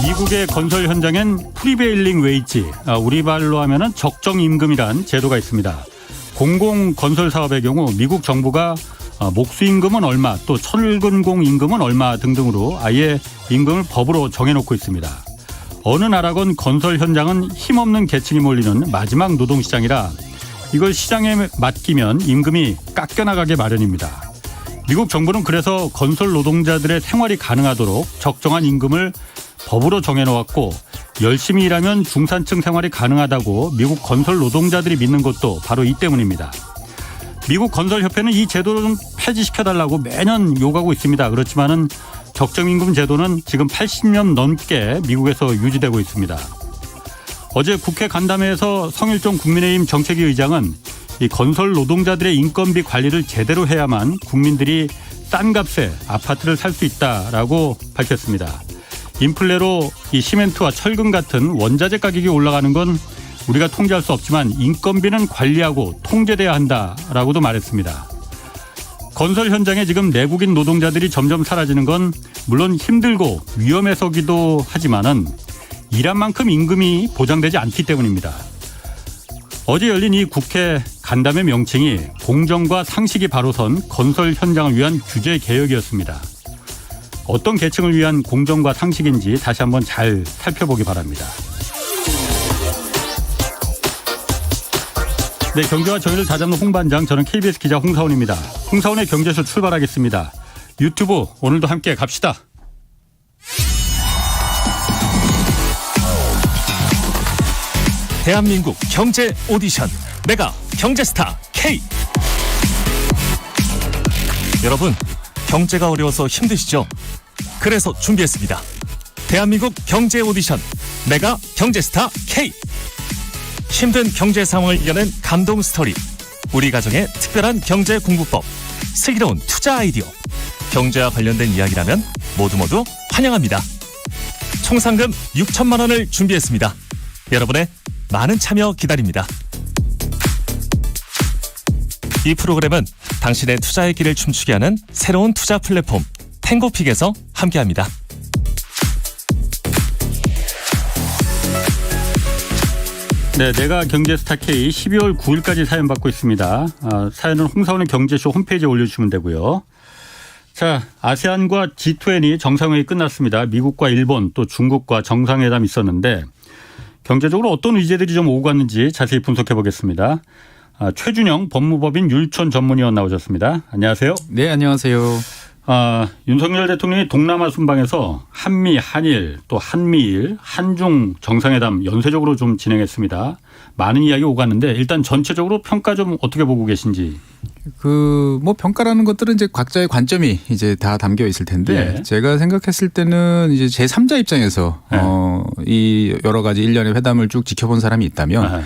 미국의 건설 현장엔 프리베일링 웨이지, 우리 말로 하면은 적정 임금이란 제도가 있습니다. 공공 건설 사업의 경우 미국 정부가 목수 임금은 얼마, 또 철근공 임금은 얼마 등등으로 아예 임금을 법으로 정해놓고 있습니다. 어느 나라건 건설 현장은 힘없는 계층이 몰리는 마지막 노동시장이라 이걸 시장에 맡기면 임금이 깎여나가게 마련입니다. 미국 정부는 그래서 건설 노동자들의 생활이 가능하도록 적정한 임금을 법으로 정해놓았고 열심히 일하면 중산층 생활이 가능하다고 미국 건설 노동자들이 믿는 것도 바로 이 때문입니다. 미국 건설협회는 이 제도를 좀 폐지시켜달라고 매년 요구하고 있습니다. 그렇지만은 적정임금 제도는 지금 80년 넘게 미국에서 유지되고 있습니다. 어제 국회 간담회에서 성일종 국민의힘 정책위 의장은 이 건설 노동자들의 인건비 관리를 제대로 해야만 국민들이 싼 값에 아파트를 살 수 있다라고 밝혔습니다. 인플레로 이 시멘트와 철근 같은 원자재 가격이 올라가는 건 우리가 통제할 수 없지만 인건비는 관리하고 통제돼야 한다라고도 말했습니다. 건설 현장에 지금 내국인 노동자들이 점점 사라지는 건 물론 힘들고 위험해서기도 하지만은 일한 만큼 임금이 보장되지 않기 때문입니다. 어제 열린 이 국회 간담회 명칭이 공정과 상식이 바로 선 건설 현장을 위한 규제 개혁이었습니다. 어떤 계층을 위한 공정과 상식인지 다시 한번 잘 살펴보기 바랍니다. 네, 경제와 정의를 다잡는 홍반장, 저는 KBS 기자 홍사원입니다. 홍사원의 경제쇼 출발하겠습니다. 유튜브 오늘도 함께 갑시다. 대한민국 경제 오디션 메가 경제스타 K. 여러분, 경제가 어려워서 힘드시죠? 그래서 준비했습니다. 대한민국 경제 오디션 메가 경제스타 K. 힘든 경제 상황을 이겨낸 감동 스토리, 우리 가정의 특별한 경제 공부법, 슬기로운 투자 아이디어, 경제와 관련된 이야기라면 모두 환영합니다. 총 상금 6천만 원을 준비했습니다. 여러분의 많은 참여 기다립니다. 이 프로그램은 당신의 투자의 길을 춤추게 하는 새로운 투자 플랫폼 탱고픽에서 함께합니다. 네, 내가 경제스타 K 12월 9일까지 사연 받고 있습니다. 사연은 홍사원의 경제쇼 홈페이지에 올려주시면 되고요. 자, 아세안과 G20 정상회의 끝났습니다. 미국과 일본 또 중국과 정상회담 있었는데 경제적으로 어떤 의제들이 좀 오고 갔는지 자세히 분석해 보겠습니다. 최준영 법무법인 율촌 전문위원 나오셨습니다. 안녕하세요. 네, 안녕하세요. 윤석열 대통령이 동남아 순방에서 한미, 한일, 또 한미일, 한중 정상회담 연쇄적으로 좀 진행했습니다. 많은 이야기 오고 갔는데 일단 전체적으로 평가 좀 어떻게 보고 계신지. 뭐 평가라는 것들은 이제 각자의 관점이 이제 다 담겨 있을 텐데 예. 제가 생각했을 때는 이제 제3자 입장에서 이 여러 가지 일련의 회담을 쭉 지켜본 사람이 있다면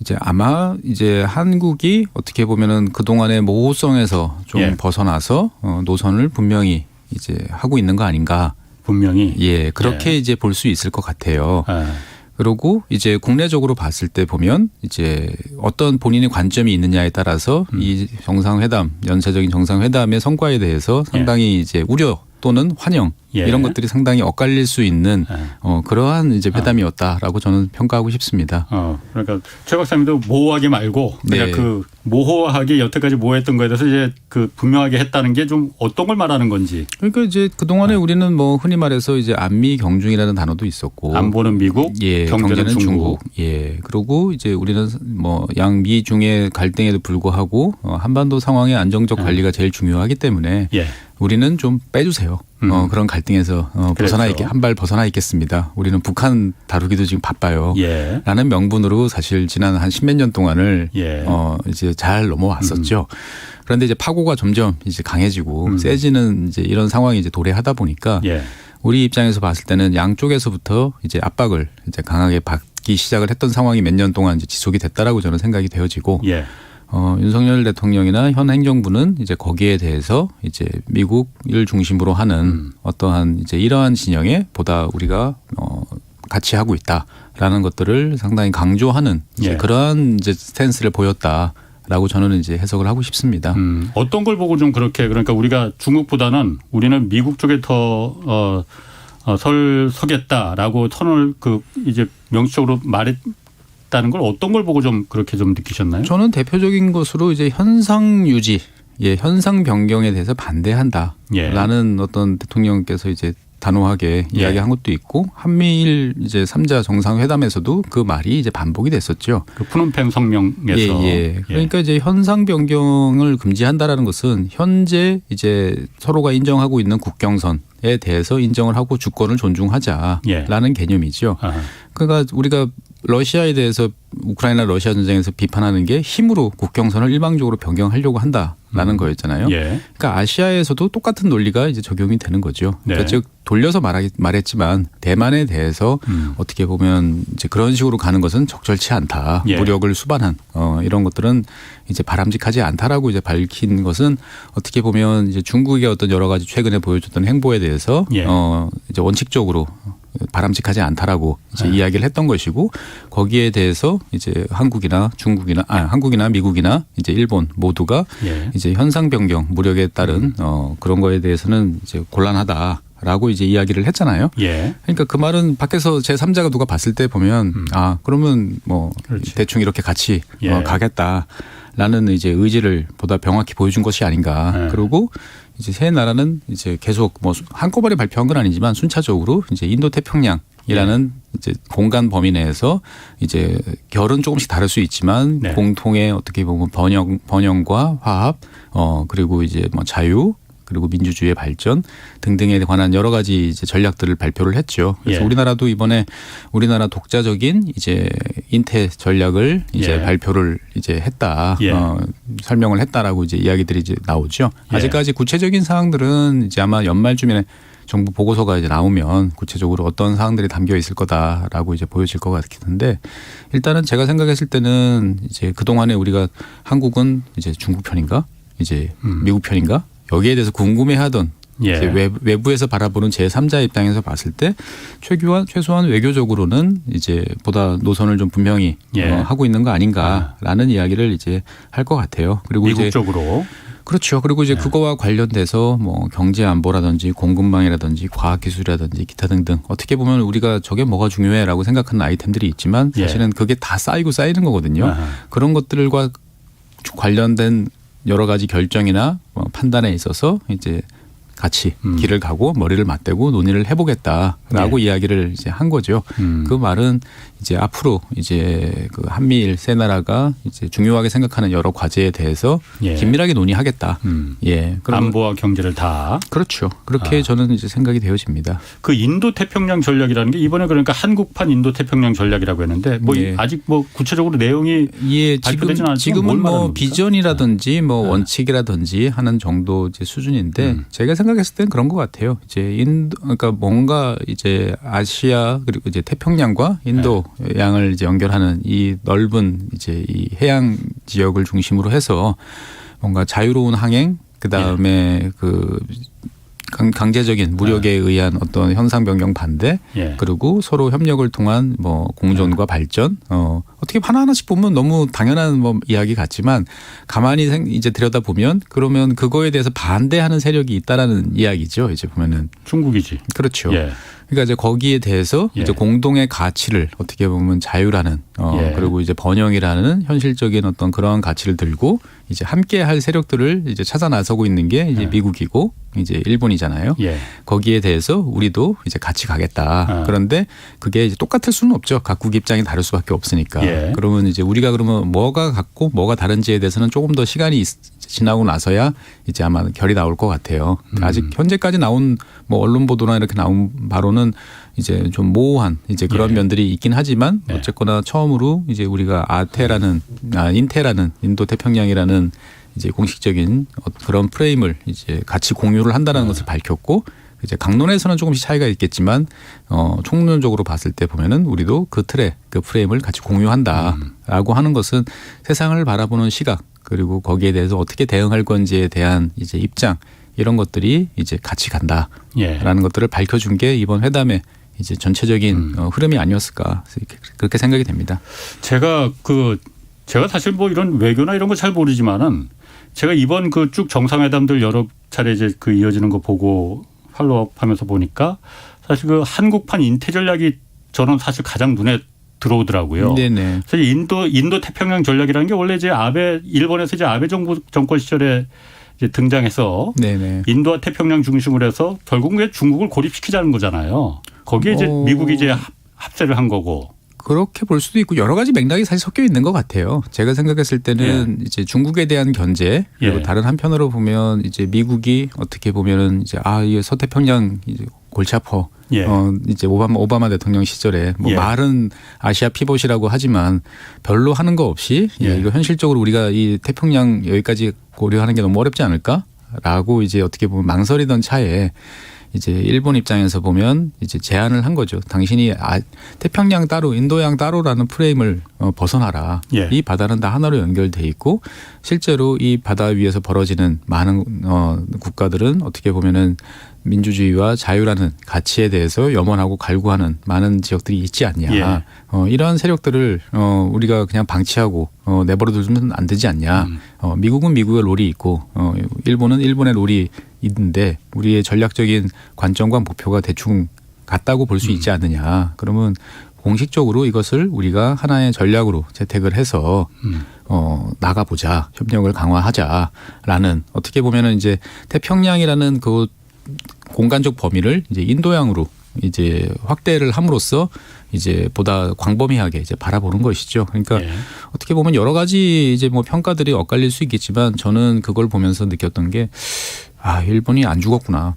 이제 아마 이제 한국이 어떻게 보면은 그동안의 모호성에서 좀 예. 벗어나서 노선을 분명히 이제 하고 있는 거 아닌가. 분명히. 예, 그렇게 이제 볼 수 있을 것 같아요. 그리고 이제 국내적으로 봤을 때 보면 이제 어떤 본인의 관점이 있느냐에 따라서 이 정상회담, 연쇄적인 정상회담의 성과에 대해서 상당히 이제 우려 또는 환영 이런 것들이 상당히 엇갈릴 수 있는 그러한 이제 회담이었다라고 저는 평가하고 싶습니다. 그러니까 최 박사님도 모호하게 말고 그냥 그 모호하게 여태까지 모호했던 거에 대해서 이제 그 분명하게 했다는 게 좀 어떤 걸 말하는 건지. 그러니까 이제 그 동안에 우리는 뭐 흔히 말해서 이제 안미 경중이라는 단어도 있었고, 안보는 미국, 경제는 중국. 예. 그리고 이제 우리는 뭐 양미 중의 갈등에도 불구하고 한반도 상황의 안정적 관리가 제일 중요하기 때문에. 우리는 좀 빼주세요. 그런 갈등에서 벗어나 있게 한 발 벗어나 있겠습니다. 우리는 북한 다루기도 지금 바빠요. 라는 명분으로 사실 지난 한 십몇 년 동안을 이제 잘 넘어왔었죠. 그런데 이제 파고가 점점 이제 강해지고 세지는 이제 이런 상황이 이제 도래하다 보니까 우리 입장에서 봤을 때는 양쪽에서부터 이제 압박을 이제 강하게 받기 시작을 했던 상황이 몇 년 동안 이제 지속이 됐다라고 저는 생각이 되어지고. 윤석열 대통령이나 현 행정부는 이제 거기에 대해서 이제 미국을 중심으로 하는 어떠한 이제 이러한 진영에 보다 우리가 같이 하고 있다라는 것들을 상당히 강조하는 이제 그러한 이제 스탠스를 보였다라고 저는 이제 해석을 하고 싶습니다. 어떤 걸 보고 좀 그렇게 그러니까 우리가 중국보다는 우리는 미국 쪽에 더 서겠다라고 선을 이제 명시적으로 말했다는 걸 어떤 걸 보고 좀 그렇게 좀 느끼셨나요? 저는 대표적인 것으로 이제 현상 유지, 현상 변경에 대해서 반대한다라는 어떤 대통령께서 이제 단호하게 이야기한 것도 있고 한미일 이제 3자 정상회담에서도 그 말이 이제 반복이 됐었죠. 그 푸놈펜 성명에서. 그러니까 이제 현상 변경을 금지한다라는 것은 현재 이제 서로가 인정하고 있는 국경선에 대해서 인정을 하고 주권을 존중하자라는 개념이죠. 그러니까 우리가 러시아에 대해서 우크라이나 러시아 전쟁에서 비판하는 게 힘으로 국경선을 일방적으로 변경하려고 한다라는 거였잖아요. 그러니까 아시아에서도 똑같은 논리가 이제 적용이 되는 거죠. 그러니까 즉 돌려서 말했지만 대만에 대해서 어떻게 보면 이제 그런 식으로 가는 것은 적절치 않다. 무력을 수반한 이런 것들은 이제 바람직하지 않다라고 이제 밝힌 것은 어떻게 보면 이제 중국의 어떤 여러 가지 최근에 보여줬던 행보에 대해서 이제 원칙적으로 바람직하지 않다라고 이제 이야기를 했던 것이고 거기에 대해서 이제 한국이나 미국이나 이제 일본 모두가 이제 현상 변경 무력에 따른 그런 거에 대해서는 이제 곤란하다라고 이제 이야기를 했잖아요. 그러니까 그 말은 밖에서 제3자가 누가 봤을 때 보면 그러면 뭐 대충 이렇게 같이 가겠다라는 이제 의지를 보다 명확히 보여준 것이 아닌가. 그리고 이제 세 나라는 이제 계속 뭐 한꺼번에 발표한 건 아니지만 순차적으로 이제 인도 태평양이라는 이제 공간 범위 내에서 이제 결은 조금씩 다를 수 있지만 공통의 어떻게 보면 번영과 화합, 그리고 이제 뭐 자유, 그리고 민주주의의 발전 등등에 관한 여러 가지 이제 전략들을 발표를 했죠. 그래서 우리나라도 이번에 우리나라 독자적인 이제 인태 전략을 이제 발표를 이제 했다, 설명을 했다라고 이제 이야기들이 이제 나오죠. 아직까지 구체적인 사항들은 이제 아마 연말쯤에 정부 보고서가 이제 나오면 구체적으로 어떤 사항들이 담겨 있을 거다라고 이제 보여질 것 같은데 일단은 제가 생각했을 때는 이제 그 동안에 우리가 한국은 이제 중국 편인가, 이제 미국 편인가? 여기에 대해서 궁금해하던 외부에서 바라보는 제3자 입장에서 봤을 때 최소한 외교적으로는 이제 보다 노선을 좀 분명히 하고 있는 거 아닌가라는 이야기를 이제 할 것 같아요. 그리고 미국적으로. 그렇죠. 그리고 이제 그거와 관련돼서 뭐 경제 안보라든지 공급망이라든지 과학기술이라든지 기타 등등 어떻게 보면 우리가 저게 뭐가 중요해라고 생각하는 아이템들이 있지만 사실은 그게 다 쌓이는 거거든요. 그런 것들과 관련된 여러 가지 결정이나 판단에 있어서 이제 같이 길을 가고 머리를 맞대고 논의를 해보겠다라고 이야기를 이제 한 거죠. 그 말은 이제 앞으로 이제 그 한미일 세 나라가 이제 중요하게 생각하는 여러 과제에 대해서 긴밀하게 논의하겠다. 안보와 경제를 다. 그렇죠. 그렇게 저는 이제 생각이 되어집니다. 그 인도 태평양 전략이라는 게 이번에 그러니까 한국판 인도 태평양 전략이라고 했는데 뭐 아직 뭐 구체적으로 내용이 발표되진 않지만 지금은 뭐 비전이라든지 뭐 원칙이라든지 하는 정도 이제 수준인데 제가 생각했을 땐 그런 것 같아요. 이제 그러니까 뭔가 이제 아시아 그리고 이제 태평양과 인도 양을 이제 연결하는 이 넓은 이제 이 해양 지역을 중심으로 해서 뭔가 자유로운 항행 그다음에 그 강제적인 무력에 의한 어떤 현상 변경 반대 그리고 서로 협력을 통한 뭐 공존과 발전 어떻게 하나하나씩 보면 너무 당연한 뭐 이야기 같지만 가만히 이제 들여다 보면 그러면 그거에 대해서 반대하는 세력이 있다라는 이야기죠. 이제 보면은 중국이지. 그렇죠. 그러니까 이제 거기에 대해서 이제 공동의 가치를 어떻게 보면 자유라는 그리고 이제 번영이라는 현실적인 어떤 그러한 가치를 들고 이제 함께 할 세력들을 이제 찾아 나서고 있는 게 이제 미국이고 이제 일본이잖아요. 거기에 대해서 우리도 이제 같이 가겠다. 그런데 그게 이제 똑같을 수는 없죠. 각국 입장이 다를 수밖에 없으니까. 그러면 이제 우리가 그러면 뭐가 같고 뭐가 다른지에 대해서는 조금 더 시간이 지나고 나서야 이제 아마 결이 나올 것 같아요. 아직 현재까지 나온 뭐 언론 보도나 이렇게 나온 바로는 이제 좀 모호한 이제 그런 면들이 있긴 하지만 어쨌거나 처음으로 이제 우리가 인태라는 인도 태평양이라는 이제 공식적인 그런 프레임을 이제 같이 공유를 한다는 것을 밝혔고 이제 강론에서는 조금씩 차이가 있겠지만 총론적으로 봤을 때 보면은 우리도 그 틀에 그 프레임을 같이 공유한다라고 하는 것은 세상을 바라보는 시각 그리고 거기에 대해서 어떻게 대응할 건지에 대한 이제 입장 이런 것들이 이제 같이 간다라는 것들을 밝혀준 게 이번 회담의 이제 전체적인 흐름이 아니었을까 그렇게 생각이 됩니다. 제가 사실 뭐 이런 외교나 이런 거 잘 모르지만은 제가 이번 그 쭉 정상회담들 여러 차례 이제 그 이어지는 거 보고 팔로우업하면서 보니까 사실 그 한국판 인태 전략이 저는 사실 가장 눈에 들어오더라고요. 네네. 사실 인도 태평양 전략이라는 게 원래 이제 일본에서 이제 아베 정권 시절에 이제 등장해서 네네. 인도와 태평양 중심으로 해서 결국 왜 중국을 고립시키자는 거잖아요. 거기에 이제 미국이 이제 합세를 한 거고. 그렇게 볼 수도 있고 여러 가지 맥락이 사실 섞여 있는 것 같아요. 제가 생각했을 때는 이제 중국에 대한 견제 그리고 다른 한편으로 보면 이제 미국이 어떻게 보면은 이제 이게 서태평양 이제 골치 아파. 이제 오바마 대통령 시절에 뭐 말은 아시아 피봇이라고 하지만 별로 하는 거 없이 이거 현실적으로 우리가 이 태평양 여기까지 고려하는 게 너무 어렵지 않을까라고 이제 어떻게 보면 망설이던 차에 이제 일본 입장에서 보면 이제 제안을 한 거죠. 당신이 태평양 따로 인도양 따로라는 프레임을 벗어나라. 이 바다는 다 하나로 연결돼 있고 실제로 이 바다 위에서 벌어지는 많은 국가들은 어떻게 보면은 민주주의와 자유라는 가치에 대해서 염원하고 갈구하는 많은 지역들이 있지 않냐. 이러한 세력들을 우리가 그냥 방치하고 내버려 두면 안 되지 않냐. 미국은 미국의 롤이 있고 일본은 일본의 롤이 있는데 우리의 전략적인 관점과 목표가 대충 같다고 볼 수 있지 않느냐. 그러면 공식적으로 이것을 우리가 하나의 전략으로 채택을 해서 나가보자. 협력을 강화하자라는 어떻게 보면은 이제 태평양이라는 그 공간적 범위를 이제 인도양으로 이제 확대를 함으로써 이제 보다 광범위하게 이제 바라보는 것이죠. 그러니까 어떻게 보면 여러 가지 이제 뭐 평가들이 엇갈릴 수 있겠지만 저는 그걸 보면서 느꼈던 게 일본이 안 죽었구나.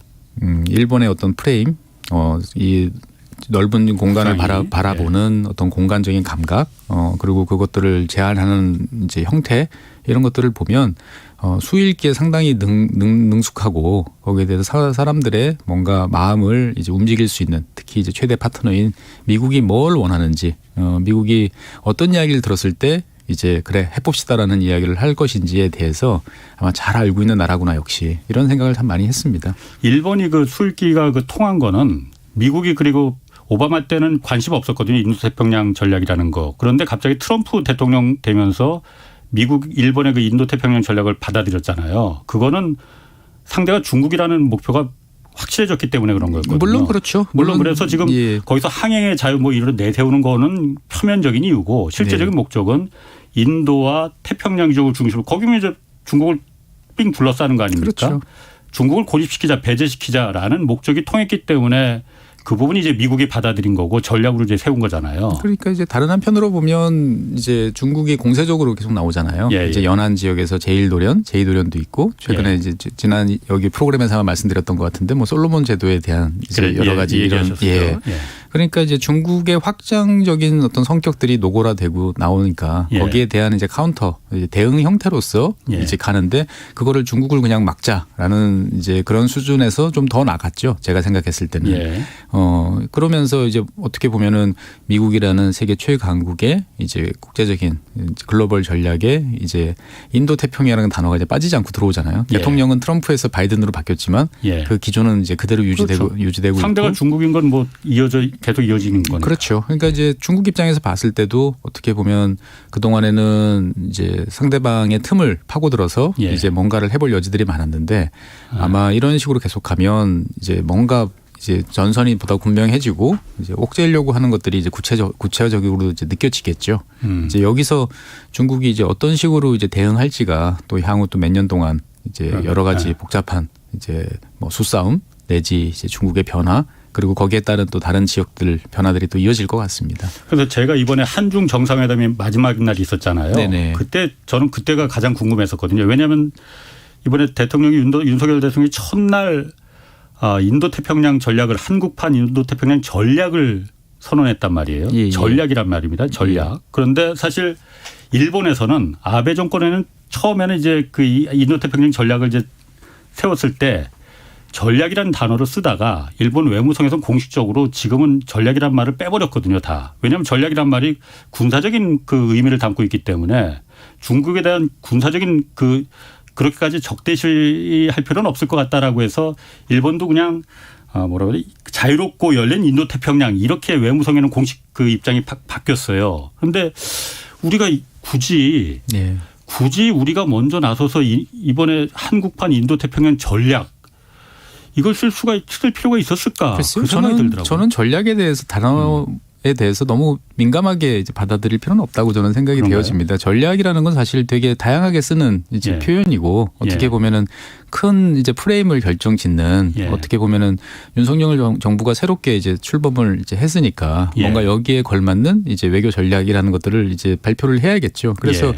일본의 어떤 프레임, 이 넓은 공간을 바라보는 어떤 공간적인 감각, 그리고 그것들을 제한하는 이제 형태 이런 것들을 보면 수일기에 상당히 능숙하고 거기에 대해서 사람들의 뭔가 마음을 이제 움직일 수 있는 특히 이제 최대 파트너인 미국이 뭘 원하는지, 미국이 어떤 이야기를 들었을 때 이제 그래 해봅시다라는 이야기를 할 것인지에 대해서 아마 잘 알고 있는 나라구나 역시 이런 생각을 참 많이 했습니다. 일본이 그 수일기가 그 통한 거는 미국이 그리고 오바마 때는 관심 없었거든요. 인도태평양 전략이라는 거. 그런데 갑자기 트럼프 대통령 되면서 미국, 일본의 그 인도태평양 전략을 받아들였잖아요. 그거는 상대가 중국이라는 목표가 확실해졌기 때문에 그런 거였거든요. 물론 그렇죠. 물론 그래서 지금 거기서 항행의 자유 뭐 이런 내세우는 거는 표면적인 이유고 실제적인 목적은 인도와 태평양 지역을 중심으로 거기면 이제 중국을 삥 둘러싸는 거 아닙니까? 그렇죠. 중국을 고립시키자, 배제시키자라는 목적이 통했기 때문에 그 부분이 이제 미국이 받아들인 거고 전략으로 이제 세운 거잖아요. 그러니까 이제 다른 한편으로 보면 이제 중국이 공세적으로 계속 나오잖아요. 이제 연안 지역에서 제1도련, 제2도련도 있고 최근에 이제 지난 여기 프로그램에서 말씀드렸던 것 같은데 뭐 솔로몬 제도에 대한 이제 여러 가지 이런 그러니까 이제 중국의 확장적인 어떤 성격들이 노골화되고 나오니까 거기에 대한 이제 카운터 이제 대응 형태로서 이제 가는데 그거를 중국을 그냥 막자라는 이제 그런 수준에서 좀 더 나갔죠. 제가 생각했을 때는. 그러면서 이제 어떻게 보면은 미국이라는 세계 최강국의 이제 국제적인 글로벌 전략에 이제 인도 태평양이라는 단어가 이제 빠지지 않고 들어오잖아요. 대통령은 트럼프에서 바이든으로 바뀌었지만 그 기조는 이제 그대로 유지되고 상대가 있고. 중국인 건 뭐 계속 이어지는 거니까. 그렇죠. 그러니까 이제 중국 입장에서 봤을 때도 어떻게 보면 그 동안에는 이제 상대방의 틈을 파고들어서 이제 뭔가를 해볼 여지들이 많았는데 아마 이런 식으로 계속하면 이제 뭔가 이제 전선이 보다 분명해지고 이제 옥죄려고 하는 것들이 이제 구체적으로 이제 느껴지겠죠. 이제 여기서 중국이 이제 어떤 식으로 이제 대응할지가 또 향후 또 몇 년 동안 이제 여러 가지 복잡한 이제 뭐 수싸움 내지 이제 중국의 변화 그리고 거기에 따른 또 다른 지역들 변화들이 또 이어질 것 같습니다. 그래서 제가 이번에 한중 정상회담이 마지막 날이 있었잖아요. 네네. 그때 저는 그때가 가장 궁금했었거든요. 왜냐하면 이번에 대통령이 윤석열 대통령이 첫날 인도태평양 전략을 한국판 인도태평양 전략을 선언했단 말이에요. 전략이란 말입니다. 전략. 그런데 사실 일본에서는 아베 정권에는 처음에는 이제 그 인도태평양 전략을 이제 세웠을 때 전략이라는 단어를 쓰다가 일본 외무성에서는 공식적으로 지금은 전략이란 말을 빼버렸거든요. 다. 왜냐하면 전략이란 말이 군사적인 그 의미를 담고 있기 때문에 중국에 대한 군사적인 그렇게까지 적대시할 필요는 없을 것 같다라고 해서 일본도 그냥 뭐라고 그래 자유롭고 열린 인도태평양 이렇게 외무성에는 공식 그 입장이 바뀌었어요. 그런데 우리가 굳이 우리가 먼저 나서서 이번에 한국판 인도태평양 전략 이걸 쓸 필요가 있었을까? 글쎄요, 그 생각이 들더라고요. 저는 전략에 대해서 단어에 대해서 너무 민감하게 이제 받아들일 필요는 없다고 저는 생각이 그런가요? 되어집니다. 전략이라는 건 사실 되게 다양하게 쓰는 이제 예. 표현이고 어떻게 예. 보면은 큰 이제 프레임을 결정짓는 예. 어떻게 보면은 윤석열 정부가 새롭게 이제 출범을 이제 했으니까 예. 뭔가 여기에 걸맞는 이제 외교 전략이라는 것들을 이제 발표를 해야겠죠. 그래서 예.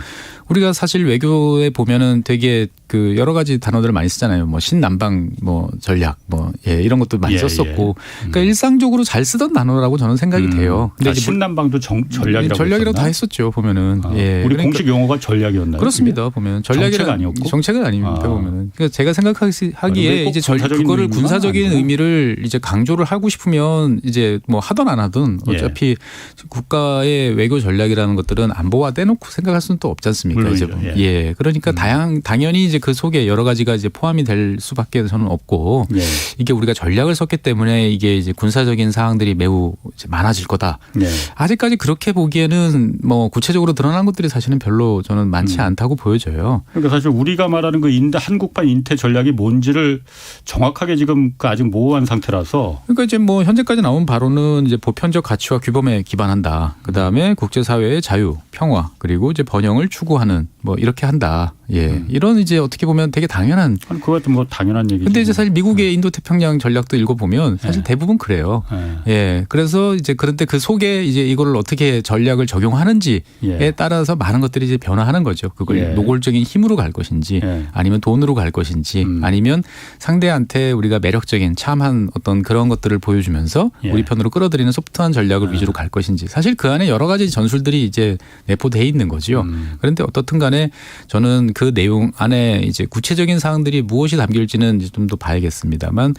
우리가 사실 외교에 보면은 되게 그 여러 가지 단어들을 많이 쓰잖아요. 뭐 신남방 뭐 전략 뭐 예, 이런 것도 많이 예, 썼었고 그러니까 일상적으로 잘 쓰던 단어라고 저는 생각이 돼요. 근데 이제 뭐 신남방도 전략이라고 전략이라고 다 했었나? 했었죠. 보면은 예. 우리 그러니까 공식 용어가 전략이었나요? 그렇습니다. 보면 정책 아니었고? 정책은 아닙니다. 보면은 그러니까 제가 생각하기에 꼭 이제 군사적인 그거를 의미만 군사적인 아니구나. 의미를 이제 강조를 하고 싶으면 이제 뭐 하든 안 하든 어차피 국가의 외교 전략이라는 것들은 안보와 떼놓고 생각할 수는 또 없지 않습니까? 이제 물론이죠. 예. 그러니까 당연히 이제 그 속에 여러 가지가 이제 포함이 될 수밖에 저는 없고 예. 이게 우리가 전략을 썼기 때문에 이게 이제 군사적인 사항들이 매우 이제 많아질 거다. 예. 아직까지 그렇게 보기에는 뭐 구체적으로 드러난 것들이 사실은 별로 저는 많지 않다고 보여져요. 그러니까 사실 우리가 말하는 그 한국판 인태 전략이 뭔지를 정확하게 지금 아직 모호한 상태라서 그러니까 이제 뭐 현재까지 나온 바로는 이제 보편적 가치와 규범에 기반한다. 그 다음에 국제사회의 자유, 평화 그리고 이제 번영을 추구하는 뭐 이렇게 한다. 예, 이런 이제 어떻게 보면 되게 당연한. 그것도 뭐 당연한 얘기죠. 근데 이제 사실 미국의 인도태평양 전략도 읽어보면 사실 대부분 그래요. 예, 그래서 이제 그런데 그 속에 이제 이거를 어떻게 전략을 적용하는지에 따라서 많은 것들이 이제 변화하는 거죠. 그걸 노골적인 힘으로 갈 것인지 아니면 돈으로 갈 것인지 아니면 상대한테 우리가 매력적인 참한 어떤 그런 것들을 보여주면서 우리 편으로 끌어들이는 소프트한 전략을 위주로 갈 것인지 사실 그 안에 여러 가지 전술들이 이제 내포되어 있는 거죠. 그런데 어떻든 간에 저는 그 내용 안에 이제 구체적인 사항들이 무엇이 담길지는 좀 더 봐야겠습니다만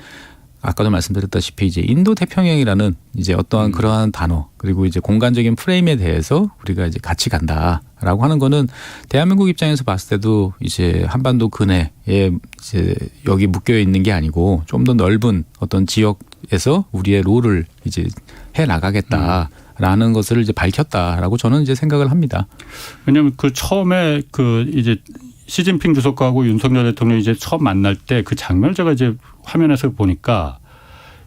아까도 말씀드렸다시피 이제 인도 태평양이라는 이제 어떠한 그러한 단어 그리고 이제 공간적인 프레임에 대해서 우리가 이제 같이 간다라고 하는 거는 대한민국 입장에서 봤을 때도 이제 한반도 근해에 이제 여기 묶여 있는 게 아니고 좀 더 넓은 어떤 지역에서 우리의 롤을 이제 해 나가겠다라는 것을 이제 밝혔다라고 저는 이제 생각을 합니다. 왜냐하면 그 처음에 그 이제 시진핑 주석하고 윤석열 대통령이 이제 처음 만날 때 그 장면을 제가 이제 화면에서 보니까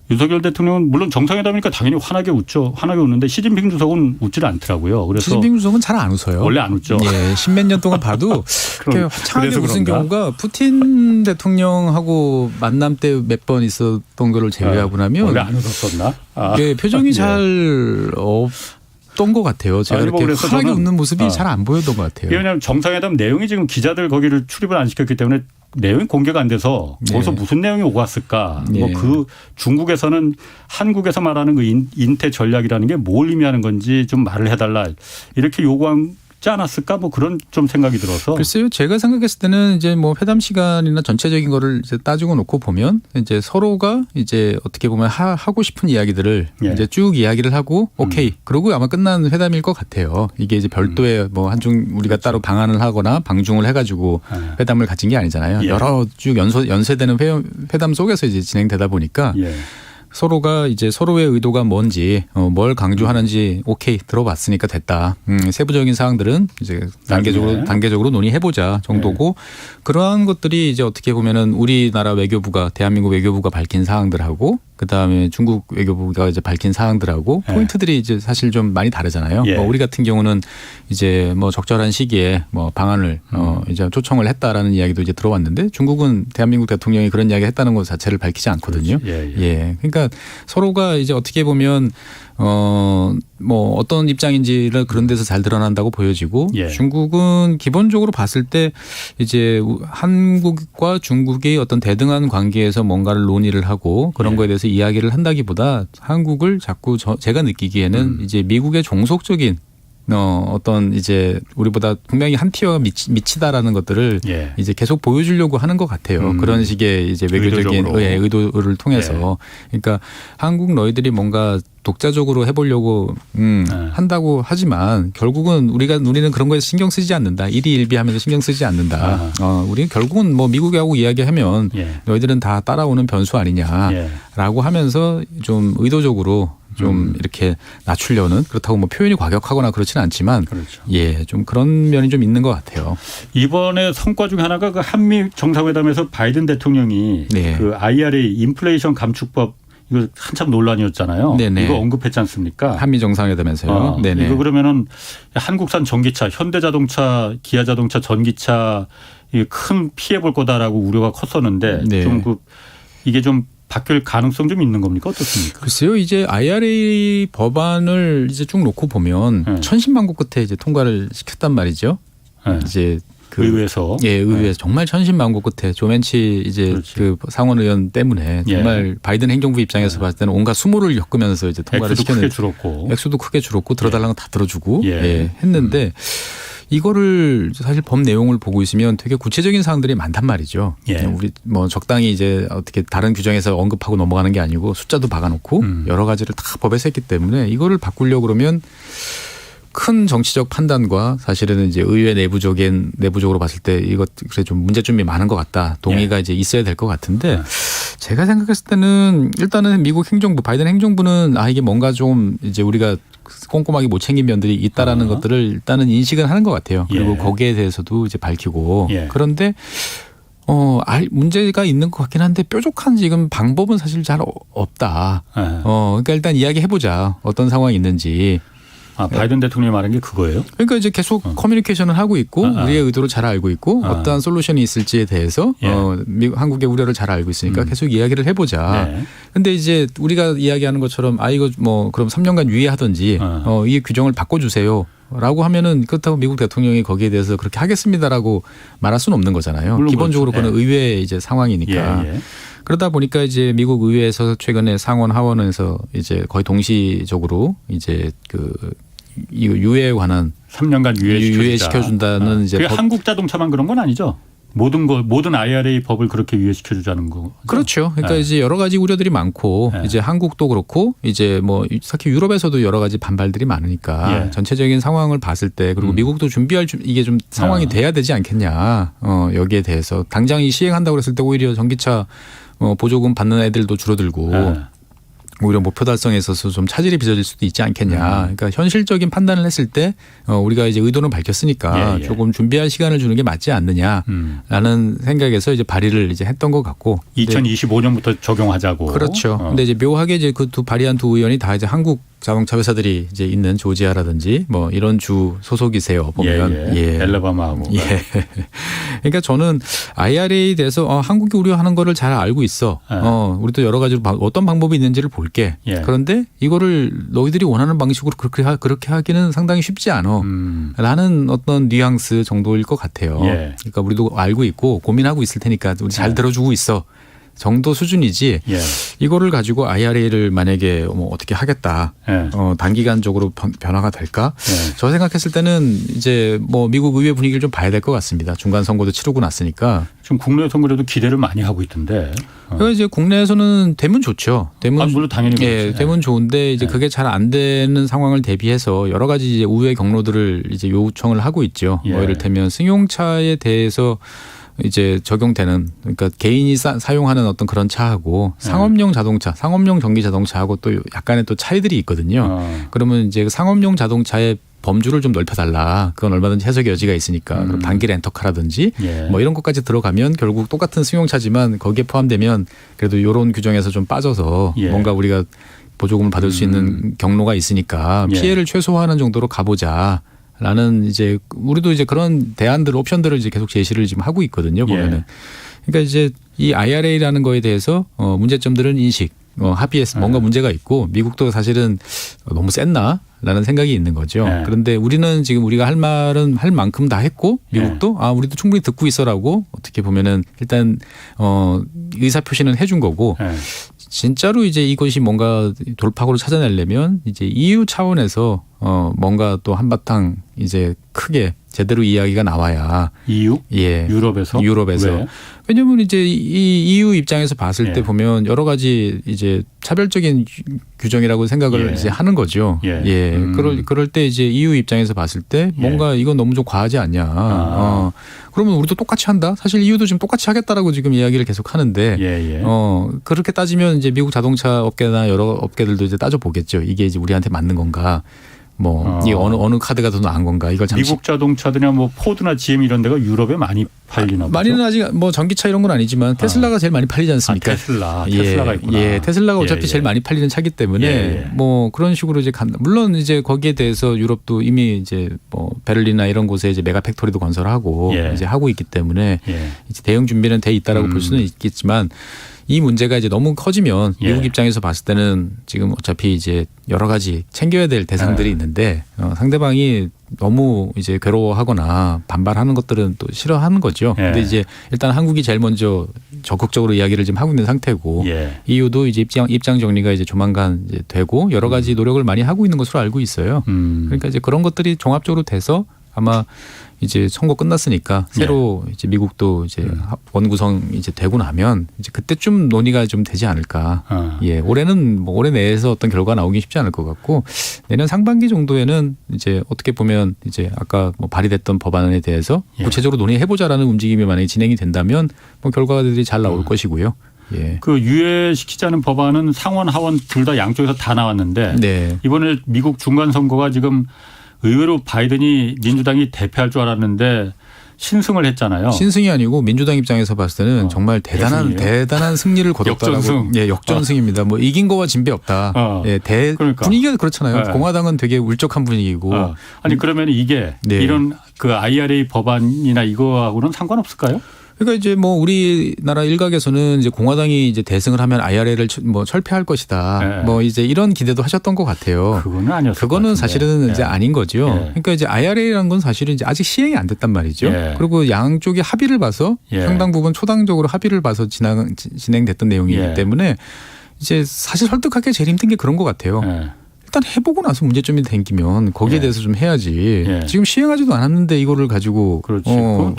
윤석열 대통령은 물론 정상회담이니까 당연히 환하게 웃죠. 환하게 웃는데 시진핑 주석은 웃지를 않더라고요. 그래서 시진핑 주석은 잘 안 웃어요. 원래 안 웃죠. 예, 십몇 년 동안 봐도 그렇게 화창하게 웃은 경우가 푸틴 대통령하고 만남 때 몇 번 있었던 거를 제외하고 나면 원래 안 웃었었나? 예, 표정이 잘 없던 것 같아요. 제가 아니, 뭐 이렇게 그래서 환하게 저는 웃는 모습이 잘 안 보였던 것 같아요. 왜냐하면 정상회담 내용이 지금 기자들 거기를 출입을 안 시켰기 때문에 내용이 공개가 안 돼서 거기서 무슨 내용이 오고 왔을까. 뭐 그 중국에서는 한국에서 말하는 그 인태 전략이라는 게 뭘 의미하는 건지 좀 말을 해달라 이렇게 요구한 지 않았을까 뭐 그런 좀 생각이 들어서. 글쎄요. 제가 생각했을 때는 이제 뭐 회담 시간이나 전체적인 거를 이제 따지고 놓고 보면 이제 서로가 이제 어떻게 보면 하고 싶은 이야기들을 이제 쭉 이야기를 하고 오케이. 그러고 아마 끝난 회담일 것 같아요. 이게 이제 별도의 뭐 한중 우리가 따로 방한을 하거나 방중을 해가지고 회담을 가진 게 아니잖아요. 여러 쭉 연쇄되는 회담 속에서 이제 진행되다 보니까 서로가 이제 서로의 의도가 뭔지 뭘 강조하는지 오케이 들어봤으니까 됐다. 세부적인 사항들은 이제 단계적으로 논의해보자 정도고 그러한 것들이 이제 어떻게 보면은 우리나라 외교부가 대한민국 외교부가 밝힌 사항들하고 그다음에 중국 외교부가 이제 밝힌 사항들하고 포인트들이 이제 사실 좀 많이 다르잖아요. 뭐 우리 같은 경우는 이제 뭐 적절한 시기에 뭐 방안을 이제 초청을 했다라는 이야기도 이제 들어왔는데 중국은 대한민국 대통령이 그런 이야기 했다는 것 자체를 밝히지 않거든요. 예. 그러니까 서로가 이제 어떻게 보면 뭐 어떤 입장인지를 그런 데서 잘 드러난다고 보여지고 중국은 기본적으로 봤을 때 이제 한국과 중국의 어떤 대등한 관계에서 뭔가를 논의를 하고 그런 거에 대해서 이야기를 한다기보다 한국을 자꾸 제가 느끼기에는 이제 미국의 종속적인 어떤 이제 우리보다 분명히 한 티어가 미치다라는 것들을 이제 계속 보여주려고 하는 것 같아요. 그런 식의 이제 외교적인 의도를 통해서. 그러니까 한국 너희들이 뭔가 독자적으로 해보려고 한다고 하지만 결국은 우리는 그런 거에 신경 쓰지 않는다. 일희일비하면서 신경 쓰지 않는다. 우리는 결국은 뭐 미국하고 이야기하면 너희들은 다 따라오는 변수 아니냐라고 하면서 좀 의도적으로 좀 이렇게 낮추려는 그렇다고 뭐 표현이 과격하거나 그렇지는 않지만 그렇죠. 예, 좀 그런 면이 좀 있는 것 같아요. 이번에 성과 중 하나가 그 한미 정상회담에서 바이든 대통령이 네. 그 IRA 인플레이션 감축법 이거 한참 논란이었잖아요. 네네. 이거 언급했지 않습니까? 한미 정상회담에서요. 네네. 이거 그러면은 한국산 전기차, 현대자동차, 기아자동차 전기차 큰 피해 볼 거다라고 우려가 컸었는데 네. 좀 이게 좀 바뀔 가능성 좀 있는 겁니까? 어떻습니까? 글쎄요, 이제 IRA 법안을 이제 쭉 놓고 보면 네. 천신만고 끝에 이제 통과를 시켰단 말이죠. 네. 이제 그 의회에서. 예, 의회에서 정말 천신만고 끝에 조맨치 이제 그렇지. 그 상원 의원 때문에 정말 바이든 행정부 입장에서 봤을 때는 온갖 수모를 겪으면서 이제 통과를 액수도 시켰는데 크게 줄었고. 액수도 크게 줄었고 들어달라는 거 다 들어주고 예. 했는데 이거를 사실 법 내용을 보고 있으면 되게 구체적인 사항들이 많단 말이죠. 예. 우리 뭐 적당히 이제 어떻게 다른 규정에서 언급하고 넘어가는 게 아니고 숫자도 박아놓고 여러 가지를 다 법에서 했기 때문에 이거를 바꾸려고 그러면 큰 정치적 판단과 사실은 이제 의회 내부적으로 봤을 때 이것 그래 좀 문제점이 많은 것 같다. 동의가 이제 있어야 될 것 같은데 제가 생각했을 때는 일단은 미국 행정부 바이든 행정부는 이게 뭔가 좀 이제 우리가 꼼꼼하게 못 챙긴 면들이 있다라는 것들을 일단은 인식은 하는 것 같아요. 그리고 거기에 대해서도 이제 밝히고 그런데 문제가 있는 것 같긴 한데 뾰족한 지금 방법은 사실 잘 없다. 그러니까 일단 이야기해보자. 어떤 상황이 있는지. 바이든 대통령이 말한 게 그거예요? 그러니까 이제 계속 커뮤니케이션을 하고 있고 우리의 의도를 잘 알고 있고 어떠한 솔루션이 있을지에 대해서 한국의 우려를 잘 알고 있으니까 계속 이야기를 해보자. 근데 이제 우리가 이야기하는 것처럼 이거 뭐 그럼 3년간 유예하든지 이 규정을 바꿔주세요. 라고 하면은 그렇다고 미국 대통령이 거기에 대해서 그렇게 하겠습니다라고 말할 수는 없는 거잖아요. 기본적으로 그렇죠. 그건 의회의 이제 상황이니까. 그러다 보니까 이제 미국 의회에서 최근에 상원 하원에서 이제 거의 동시적으로 이제 이 유예에 관한 3년간 유예시켜준다는 이제 한국 자동차만 그런 건 아니죠. 모든 IRA 법을 그렇게 유예시켜주자는 거. 그렇죠. 그러니까 이제 여러 가지 우려들이 많고 이제 한국도 그렇고 이제 뭐 특히 유럽에서도 여러 가지 반발들이 많으니까 전체적인 상황을 봤을 때 그리고 미국도 이게 좀 상황이 돼야 되지 않겠냐. 여기에 대해서 당장 시행한다고 그랬을 때 오히려 전기차 보조금 받는 애들도 줄어들고 오히려 목표 달성에 있어서 좀 차질이 빚어질 수도 있지 않겠냐. 그러니까 현실적인 판단을 했을 때 우리가 이제 의도는 밝혔으니까 조금 준비할 시간을 주는 게 맞지 않느냐라는 생각에서 이제 발의를 이제 했던 것 같고. 2025년부터 적용하자고. 그렇죠. 근데 이제 묘하게 이제 발의한 두 의원이 다 이제 한국 자동차 회사들이 이제 있는 조지아라든지 뭐 이런 주 소속이세요. 보면. 엘라바마하고. 그러니까 저는 IRA에 대해서 한국이 우려하는 거를 잘 알고 있어. 우리도 여러 가지로 어떤 방법이 있는지를 볼게. 그런데 이거를 너희들이 원하는 방식으로 그렇게 하기는 상당히 쉽지 않아. 라는 어떤 뉘앙스 정도일 것 같아요. 그러니까 우리도 알고 있고 고민하고 있을 테니까 우리 잘 들어주고 있어. 정도 수준이지 이거를 가지고 IRA를 만약에 뭐 어떻게 하겠다 단기간적으로 변화가 될까 저 생각했을 때는 이제 뭐 미국 의회 분위기를 좀 봐야 될 것 같습니다. 중간 선거도 치르고 났으니까 지금 국내 선거에도 기대를 많이 하고 있던데 그러니까 이제 국내에서는 되면 좋죠. 물론 당연히 그렇죠. 되면 좋은데 이제 그게 잘 안 되는 상황을 대비해서 여러 가지 이제 우회 경로들을 이제 요청을 하고 있죠. 뭐 이를테면 승용차에 대해서 이제 적용되는 그러니까 개인이 사용하는 어떤 그런 차하고 상업용 자동차, 상업용 전기 자동차하고 또 약간의 또 차이들이 있거든요. 그러면 이제 상업용 자동차의 범주를 좀 넓혀달라. 그건 얼마든지 해석의 여지가 있으니까. 그럼 단기 렌터카라든지 뭐 이런 것까지 들어가면 결국 똑같은 승용차지만 거기에 포함되면 그래도 이런 규정에서 좀 빠져서 뭔가 우리가 보조금을 받을 수 있는 경로가 있으니까 피해를 최소화하는 정도로 가보자. 라는 이제 우리도 이제 그런 대안들 옵션들을 이제 계속 제시를 지금 하고 있거든요. 보면은. 그러니까 이제 이 IRA라는 거에 대해서 문제점들은 인식, 합의해서 뭔가 문제가 있고 미국도 사실은 너무 셌나? 라는 생각이 있는 거죠. 그런데 우리는 지금 우리가 할 말은 할 만큼 다 했고 미국도 우리도 충분히 듣고 있어라고 어떻게 보면은 일단 의사 표시는 해준 거고 진짜로 이제 이것이 뭔가 돌파구를 찾아내려면 이제 EU 차원에서 뭔가 또 한바탕 이제 크게 제대로 이야기가 나와야 EU? 예. 유럽에서? 왜? 왜냐면 이제 이 EU 입장에서 봤을 때 보면 여러 가지 이제 차별적인 규정이라고 생각을 이제 하는 거죠. 그럴 때 이제 EU 입장에서 봤을 때 뭔가 이건 너무 좀 과하지 않냐. 그러면 우리도 똑같이 한다. 사실 EU도 지금 똑같이 하겠다라고 지금 이야기를 계속 하는데 그렇게 따지면 이제 미국 자동차 업계나 여러 업계들도 이제 따져 보겠죠. 이게 이제 우리한테 맞는 건가. 이 어느 카드가 더 나은 건가 이걸 잠시 미국 자동차들이나 뭐 포드나 GM 이런 데가 유럽에 많이 팔리나 보죠. 많이는 아직 뭐 전기차 이런 건 아니지만 테슬라가 제일 많이 팔리지 않습니까? 테슬라가 있구나. 테슬라가 어차피 제일 많이 팔리는 차기 때문에 뭐 그런 식으로 이제 간다. 물론 이제 거기에 대해서 유럽도 이미 이제 뭐 베를린이나 이런 곳에 이제 메가 팩토리도 건설하고 이제 하고 있기 때문에 이제 대응 준비는 돼 있다라고 볼 수는 있겠지만. 이 문제가 이제 너무 커지면 미국 입장에서 봤을 때는 지금 어차피 이제 여러 가지 챙겨야 될 대상들이 있는데 상대방이 너무 이제 괴로워하거나 반발하는 것들은 또 싫어하는 거죠. 근데 이제 일단 한국이 제일 먼저 적극적으로 이야기를 지금 하고 있는 상태고 EU도 이제 입장 정리가 이제 조만간 이제 되고 여러 가지 노력을 많이 하고 있는 것으로 알고 있어요. 그러니까 이제 그런 것들이 종합적으로 돼서 아마 이제 선거 끝났으니까 새로 이제 미국도 이제 원구성 이제 되고 나면 이제 그때쯤 논의가 좀 되지 않을까. 올해는 뭐 올해 내에서 어떤 결과가 나오기 쉽지 않을 것 같고 내년 상반기 정도에는 이제 어떻게 보면 이제 아까 뭐 발의됐던 법안에 대해서 구체적으로 논의해보자라는 움직임이 만약에 진행이 된다면 뭐 결과들이 잘 나올 것이고요. 그 유예시키자는 법안은 상원 하원 둘 다 양쪽에서 다 나왔는데 이번에 미국 중간 선거가 지금 의외로 바이든이 민주당이 대패할 줄 알았는데 신승을 했잖아요. 신승이 아니고 민주당 입장에서 봤을 때는 정말 대단한 승리를 거뒀다라고. 역전승. 역전승입니다. 뭐 이긴 거와 진배 없다. 그러니까. 분위기가 그렇잖아요. 공화당은 되게 울적한 분위기고. 아니 그러면 이게 이런 그 IRA 법안이나 이거하고는 상관없을까요? 그러니까 이제 뭐 우리나라 일각에서는 이제 공화당이 이제 대승을 하면 IRA를 뭐 철폐할 것이다. 뭐 이제 이런 기대도 하셨던 것 같아요. 그거는 아니었어요. 그거는 사실은 이제 아닌 거죠. 그러니까 이제 IRA라는 건 사실은 이제 아직 시행이 안 됐단 말이죠. 그리고 양쪽이 합의를 봐서 상당 부분 초당적으로 합의를 봐서 진행됐던 내용이기 때문에 이제 사실 설득하기 제일 힘든 게 그런 것 같아요. 일단 해보고 나서 문제점이 생기면 거기에 대해서 좀 해야지. 지금 시행하지도 않았는데 이거를 가지고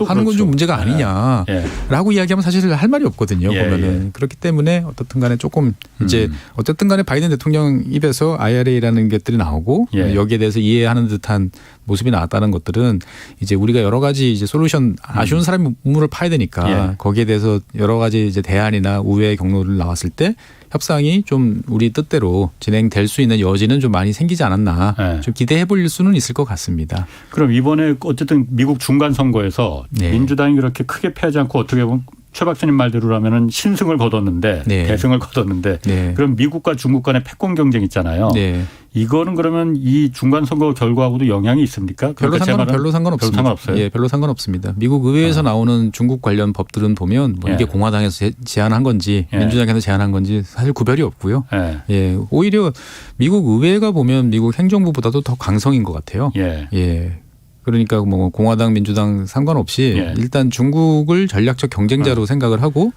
하는 건 좀 문제가 아니냐라고 이야기하면 사실 할 말이 없거든요. 보면은 그렇기 때문에 어떻든 간에 조금 이제 어쨌든 간에 바이든 대통령 입에서 IRA라는 것들이 나오고 여기에 대해서 이해하는 듯한 모습이 나왔다는 것들은 이제 우리가 여러 가지 이제 솔루션 아쉬운 사람이 우물을 파야 되니까 거기에 대해서 여러 가지 이제 대안이나 우회의 경로를 나왔을 때 협상이 좀 우리 뜻대로 진행될 수 있는 여지는 좀 많이 생기지 않았나 좀 기대해 볼 수는 있을 것 같습니다. 그럼 이번에 어쨌든 미국 중간 선거에서 민주당이 그렇게 크게 패하지 않고 어떻게 보면 최 박사님 말대로라면은 신승을 거뒀는데 대승을 거뒀는데 그럼 미국과 중국 간의 패권 경쟁 있잖아요. 이거는 그러면 이 중간 선거 결과하고도 영향이 있습니까? 별로 상관없습니다. 별로 상관없습니다. 미국 의회에서 나오는 중국 관련 법들은 보면 뭐 이게 공화당에서 제안한 건지 민주당에서 제안한 건지 사실 구별이 없고요. 오히려 미국 의회가 보면 미국 행정부보다도 더 강성인 것 같아요. 그러니까 뭐 공화당 민주당 상관없이 일단 중국을 전략적 경쟁자로 생각을 하고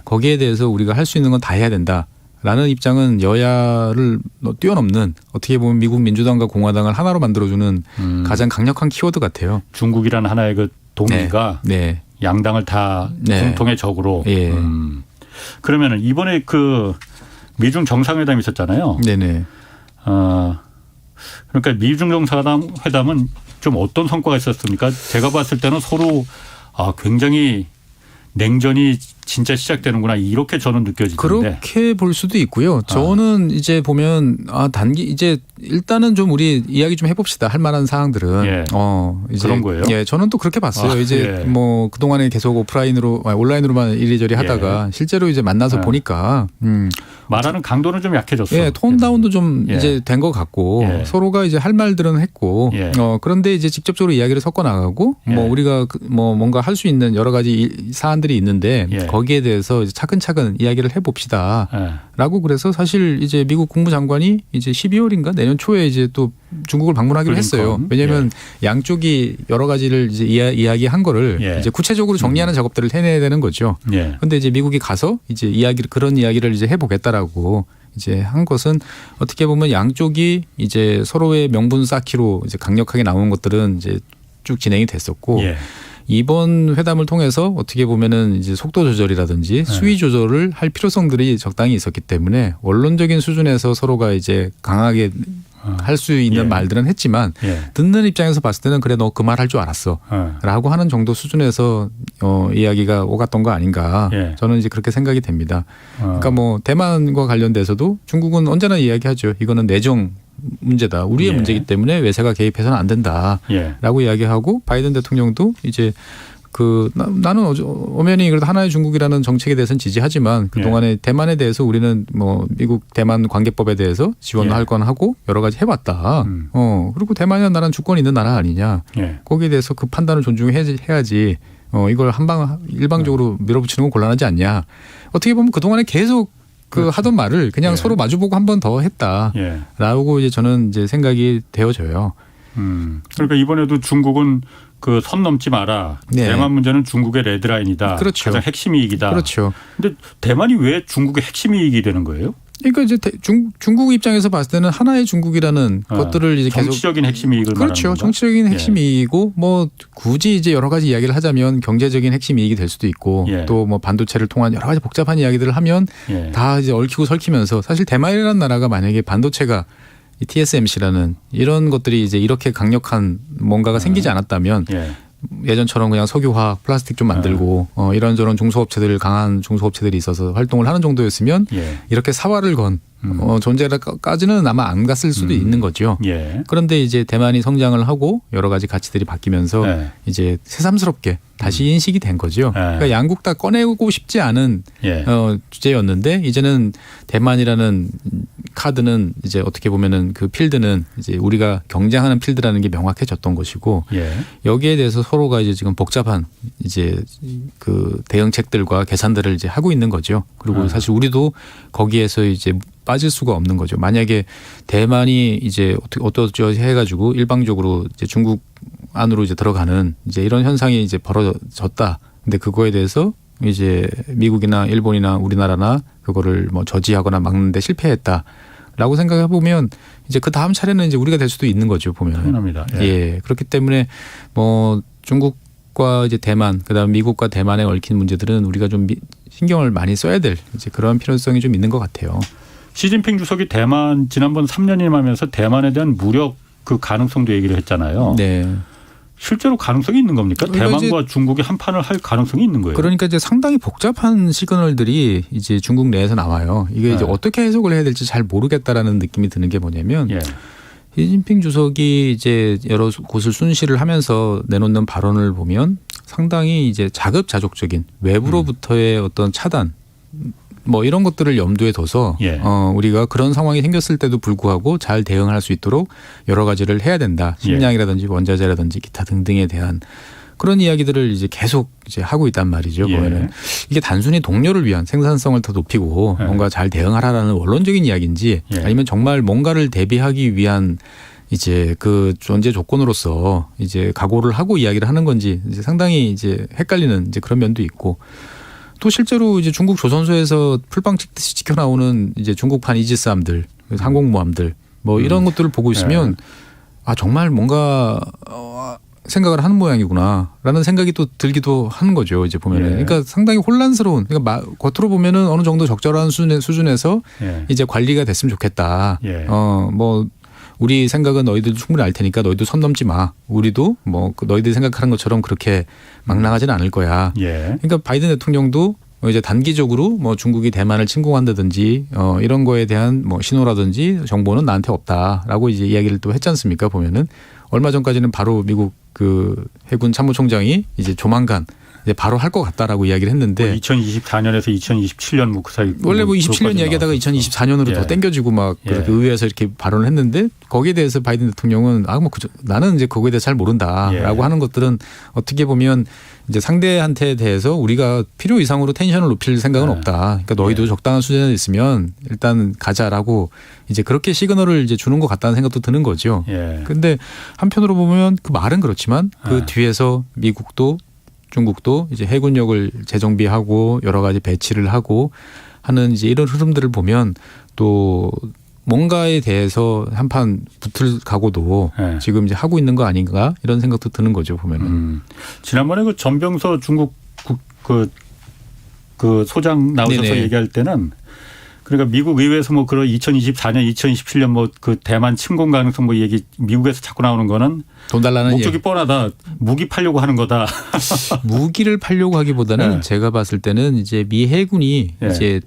거기에 대해서 우리가 할 수 있는 건 다 해야 된다라는 입장은 여야를 뛰어넘는 어떻게 보면 미국 민주당과 공화당을 하나로 만들어주는 가장 강력한 키워드 같아요. 중국이라는 하나의 그 동기가 양당을 다 공통의 적으로. 그러면은 이번에 그 미중 정상회담 있었잖아요. 그러니까 미중 정상회담은 좀 어떤 성과가 있었습니까? 제가 봤을 때는 서로 굉장히 냉전이 진짜 시작되는구나 이렇게 저는 느껴지는데. 그렇게 볼 수도 있고요. 저는 이제 보면 단기 이제 일단은 좀 우리 이야기 좀 해봅시다. 할 만한 사항들은 이제 그런 거예요. 저는 또 그렇게 봤어요. 이제 뭐 그 동안에 계속 온라인으로만 이리저리 하다가 실제로 이제 만나서 보니까 말하는 강도는 좀 약해졌어요. 톤 다운도 좀 이제 된 것 같고 서로가 이제 할 말들은 했고 그런데 이제 직접적으로 이야기를 섞어 나가고 뭐 우리가 뭐 뭔가 할 수 있는 여러 가지 사안들이 있는데 거기에 대해서 이제 차근차근 이야기를 해봅시다라고 그래서 사실 이제 미국 국무장관이 이제 12월인가 내년 초에 이제 또 중국을 방문하기로 했어요. 왜냐하면 양쪽이 여러 가지를 이제 이야기한 거를 이제 구체적으로 정리하는 작업들을 해내야 되는 거죠. 그런데 이제 미국이 가서 이제 그런 이야기를 이제 해보겠다라고 이제 한 것은 어떻게 보면 양쪽이 이제 서로의 명분 쌓기로 이제 강력하게 나온 것들은 이제 쭉 진행이 됐었고 예. 이번 회담을 통해서 어떻게 보면은 이제 속도 조절이라든지 수위 조절을 할 필요성들이 적당히 있었기 때문에 원론적인 수준에서 서로가 이제 강하게 할 수 있는 예. 말들은 했지만 예. 듣는 입장에서 봤을 때는 그래 너 그 말 할 줄 알았어 라고 하는 정도 수준에서 이야기가 오갔던 거 아닌가 예. 저는 이제 그렇게 생각이 됩니다. 그러니까 뭐 대만과 관련돼서도 중국은 언제나 이야기하죠. 이거는 내정 문제다. 우리의 예. 문제이기 때문에 외세가 개입해서는 안 된다라고 예. 이야기하고 바이든 대통령도 이제 나는 엄연히 그래도 하나의 중국이라는 정책에 대해서는 지지하지만 그동안에 대만에 대해서 우리는 뭐 미국 대만 관계법에 대해서 지원을 예. 할 건 하고 여러 가지 해왔다. 그리고 대만이라는 나라는 주권이 있는 나라 아니냐. 예. 거기에 대해서 그 판단을 존중해야지. 이걸 일방적으로 밀어붙이는 건 곤란하지 않냐. 어떻게 보면 그동안에 계속 그렇죠. 하던 말을 그냥 예. 서로 마주보고 한 번 더 했다라고 이제 저는 이제 생각이 되어져요. 그러니까 이번에도 중국은 그 선 넘지 마라. 네. 대만 문제는 중국의 레드라인이다. 그렇죠. 가장 핵심 이익이다. 그렇죠. 근데 대만이 왜 중국의 핵심 이익이 되는 거예요? 그러니까 이제 중국 입장에서 봤을 때는 하나의 중국이라는 것들을 이제 계속 정치적인 핵심 이익을 말하는 그렇죠. 건가? 정치적인 핵심 예. 이익이고 뭐 굳이 이제 여러 가지 이야기를 하자면 경제적인 핵심 이익이 될 수도 있고 예. 또 뭐 반도체를 통한 여러 가지 복잡한 이야기들을 하면 예. 다 이제 얽히고 설키면서 사실 대만이라는 나라가 만약에 반도체가 이 TSMC라는 이런 것들이 이제 이렇게 강력한 뭔가가 생기지 않았다면 예. 예전처럼 그냥 석유화학, 플라스틱 좀 만들고 이런저런 중소업체들 강한 중소업체들이 있어서 활동을 하는 정도였으면 예. 이렇게 사활을 건 존재까지는 아마 안 갔을 수도 있는 거죠. 예. 그런데 이제 대만이 성장을 하고 여러 가지 가치들이 바뀌면서 예. 이제 새삼스럽게 다시 인식이 된 거죠. 예. 그러니까 양국 다 꺼내고 싶지 않은 예. 주제였는데 이제는 대만이라는 카드는 이제 어떻게 보면은 그 필드는 이제 우리가 경쟁하는 필드라는 게 명확해졌던 것이고 예. 여기에 대해서 서로가 이제 지금 복잡한 이제 그 대응책들과 계산들을 이제 하고 있는 거죠. 그리고 사실 우리도 거기에서 이제 빠질 수가 없는 거죠. 만약에 대만이 이제 어떠저떠 해가지고 일방적으로 이제 중국 안으로 이제 들어가는 이제 이런 현상이 이제 벌어졌다. 근데 그거에 대해서 이제 미국이나 일본이나 우리나라나 그거를 뭐 저지하거나 막는데 실패했다라고 생각해 보면 이제 그 다음 차례는 이제 우리가 될 수도 있는 거죠. 보면. 당연합니다. 예. 예. 그렇기 때문에 뭐 중국과 이제 대만, 그다음 미국과 대만에 얽힌 문제들은 우리가 좀 신경을 많이 써야 될 이제 그런 필요성이 좀 있는 것 같아요. 시진핑 주석이 대만 지난번 3년임 하면서 대만에 대한 무력 그 가능성도 얘기를 했잖아요. 네. 실제로 가능성이 있는 겁니까? 그러니까 대만과 중국이 한판을 할 가능성이 있는 거예요. 그러니까 이제 상당히 복잡한 시그널들이 이제 중국 내에서 나와요. 이게 이제 네. 어떻게 해석을 해야 될지 잘 모르겠다라는 느낌이 드는 게 뭐냐면 예. 시진핑 주석이 이제 여러 곳을 순시를 하면서 내놓는 발언을 보면 상당히 이제 자급자족적인 외부로부터의 어떤 차단 뭐 이런 것들을 염두에 둬서 예. 우리가 그런 상황이 생겼을 때도 불구하고 잘 대응할 수 있도록 여러 가지를 해야 된다. 식량이라든지 원자재라든지 기타 등등에 대한 그런 이야기들을 이제 계속 이제 하고 있단 말이죠. 예. 보면은 이게 단순히 동료를 위한 생산성을 더 높이고 예. 뭔가 잘 대응하라는 원론적인 이야기인지 예. 아니면 정말 뭔가를 대비하기 위한 이제 그 존재 조건으로서 이제 각오를 하고 이야기를 하는 건지 이제 상당히 이제 헷갈리는 이제 그런 면도 있고 또 실제로 이제 중국 조선소에서 풀빵 찍듯이 찍혀 나오는 이제 중국판 이지스함들, 항공모함들 뭐 이런 것들을 보고 있으면 아 정말 뭔가 생각을 하는 모양이구나라는 생각이 또 들기도 하는 거죠. 이제 보면은 그러니까 상당히 혼란스러운. 그러니까 겉으로 보면은 어느 정도 적절한 수준에서 이제 관리가 됐으면 좋겠다. 뭐 우리 생각은 너희들도 충분히 알 테니까 너희도 선 넘지 마. 우리도 뭐 너희들이 생각하는 것처럼 그렇게 막 나가지는 않을 거야. 그러니까 바이든 대통령도 이제 단기적으로 뭐 중국이 대만을 침공한다든지 이런 거에 대한 뭐 신호라든지 정보는 나한테 없다라고 이제 이야기를 또 했지 않습니까? 보면은 얼마 전까지는 바로 미국 그 해군 참모총장이 이제 조만간 이제 바로 할 것 같다라고 이야기를 했는데 뭐 2024년에서 2027년 뭐 그 사이 원래 뭐 27년 이야기하다가 2024년으로 더 땡겨지고 막 그렇게 의회에서 이렇게 발언을 했는데 거기에 대해서 바이든 대통령은 나는 이제 그거에 대해서 잘 모른다라고 하는 것들은 어떻게 보면 이제 상대한테 대해서 우리가 필요 이상으로 텐션을 높일 생각은 없다. 그러니까 너희도 적당한 수준에 있으면 일단 가자라고 이제 그렇게 시그널을 이제 주는 것 같다는 생각도 드는 거죠. 그런데 한편으로 보면 그 말은 그렇지만 그 뒤에서 미국도 중국도 이제 해군력을 재정비하고 여러 가지 배치를 하고 하는 이제 이런 흐름들을 보면 또 뭔가에 대해서 한판 붙을 각오도 네. 지금 이제 하고 있는 거 아닌가 이런 생각도 드는 거죠 보면은. 지난번에 그 전병서 중국 그 소장 나오셔서 네네. 얘기할 때는 그러니까 미국 의회에서 뭐 그런 2024년, 2027년 뭐 그 대만 침공 가능성 뭐 얘기 미국에서 자꾸 나오는 거는 돈 달라는 목적이 뻔하다. 무기 팔려고 하는 거다. 무기를 팔려고 하기보다는 네. 제가 봤을 때는 이제 미 해군이 네. 이제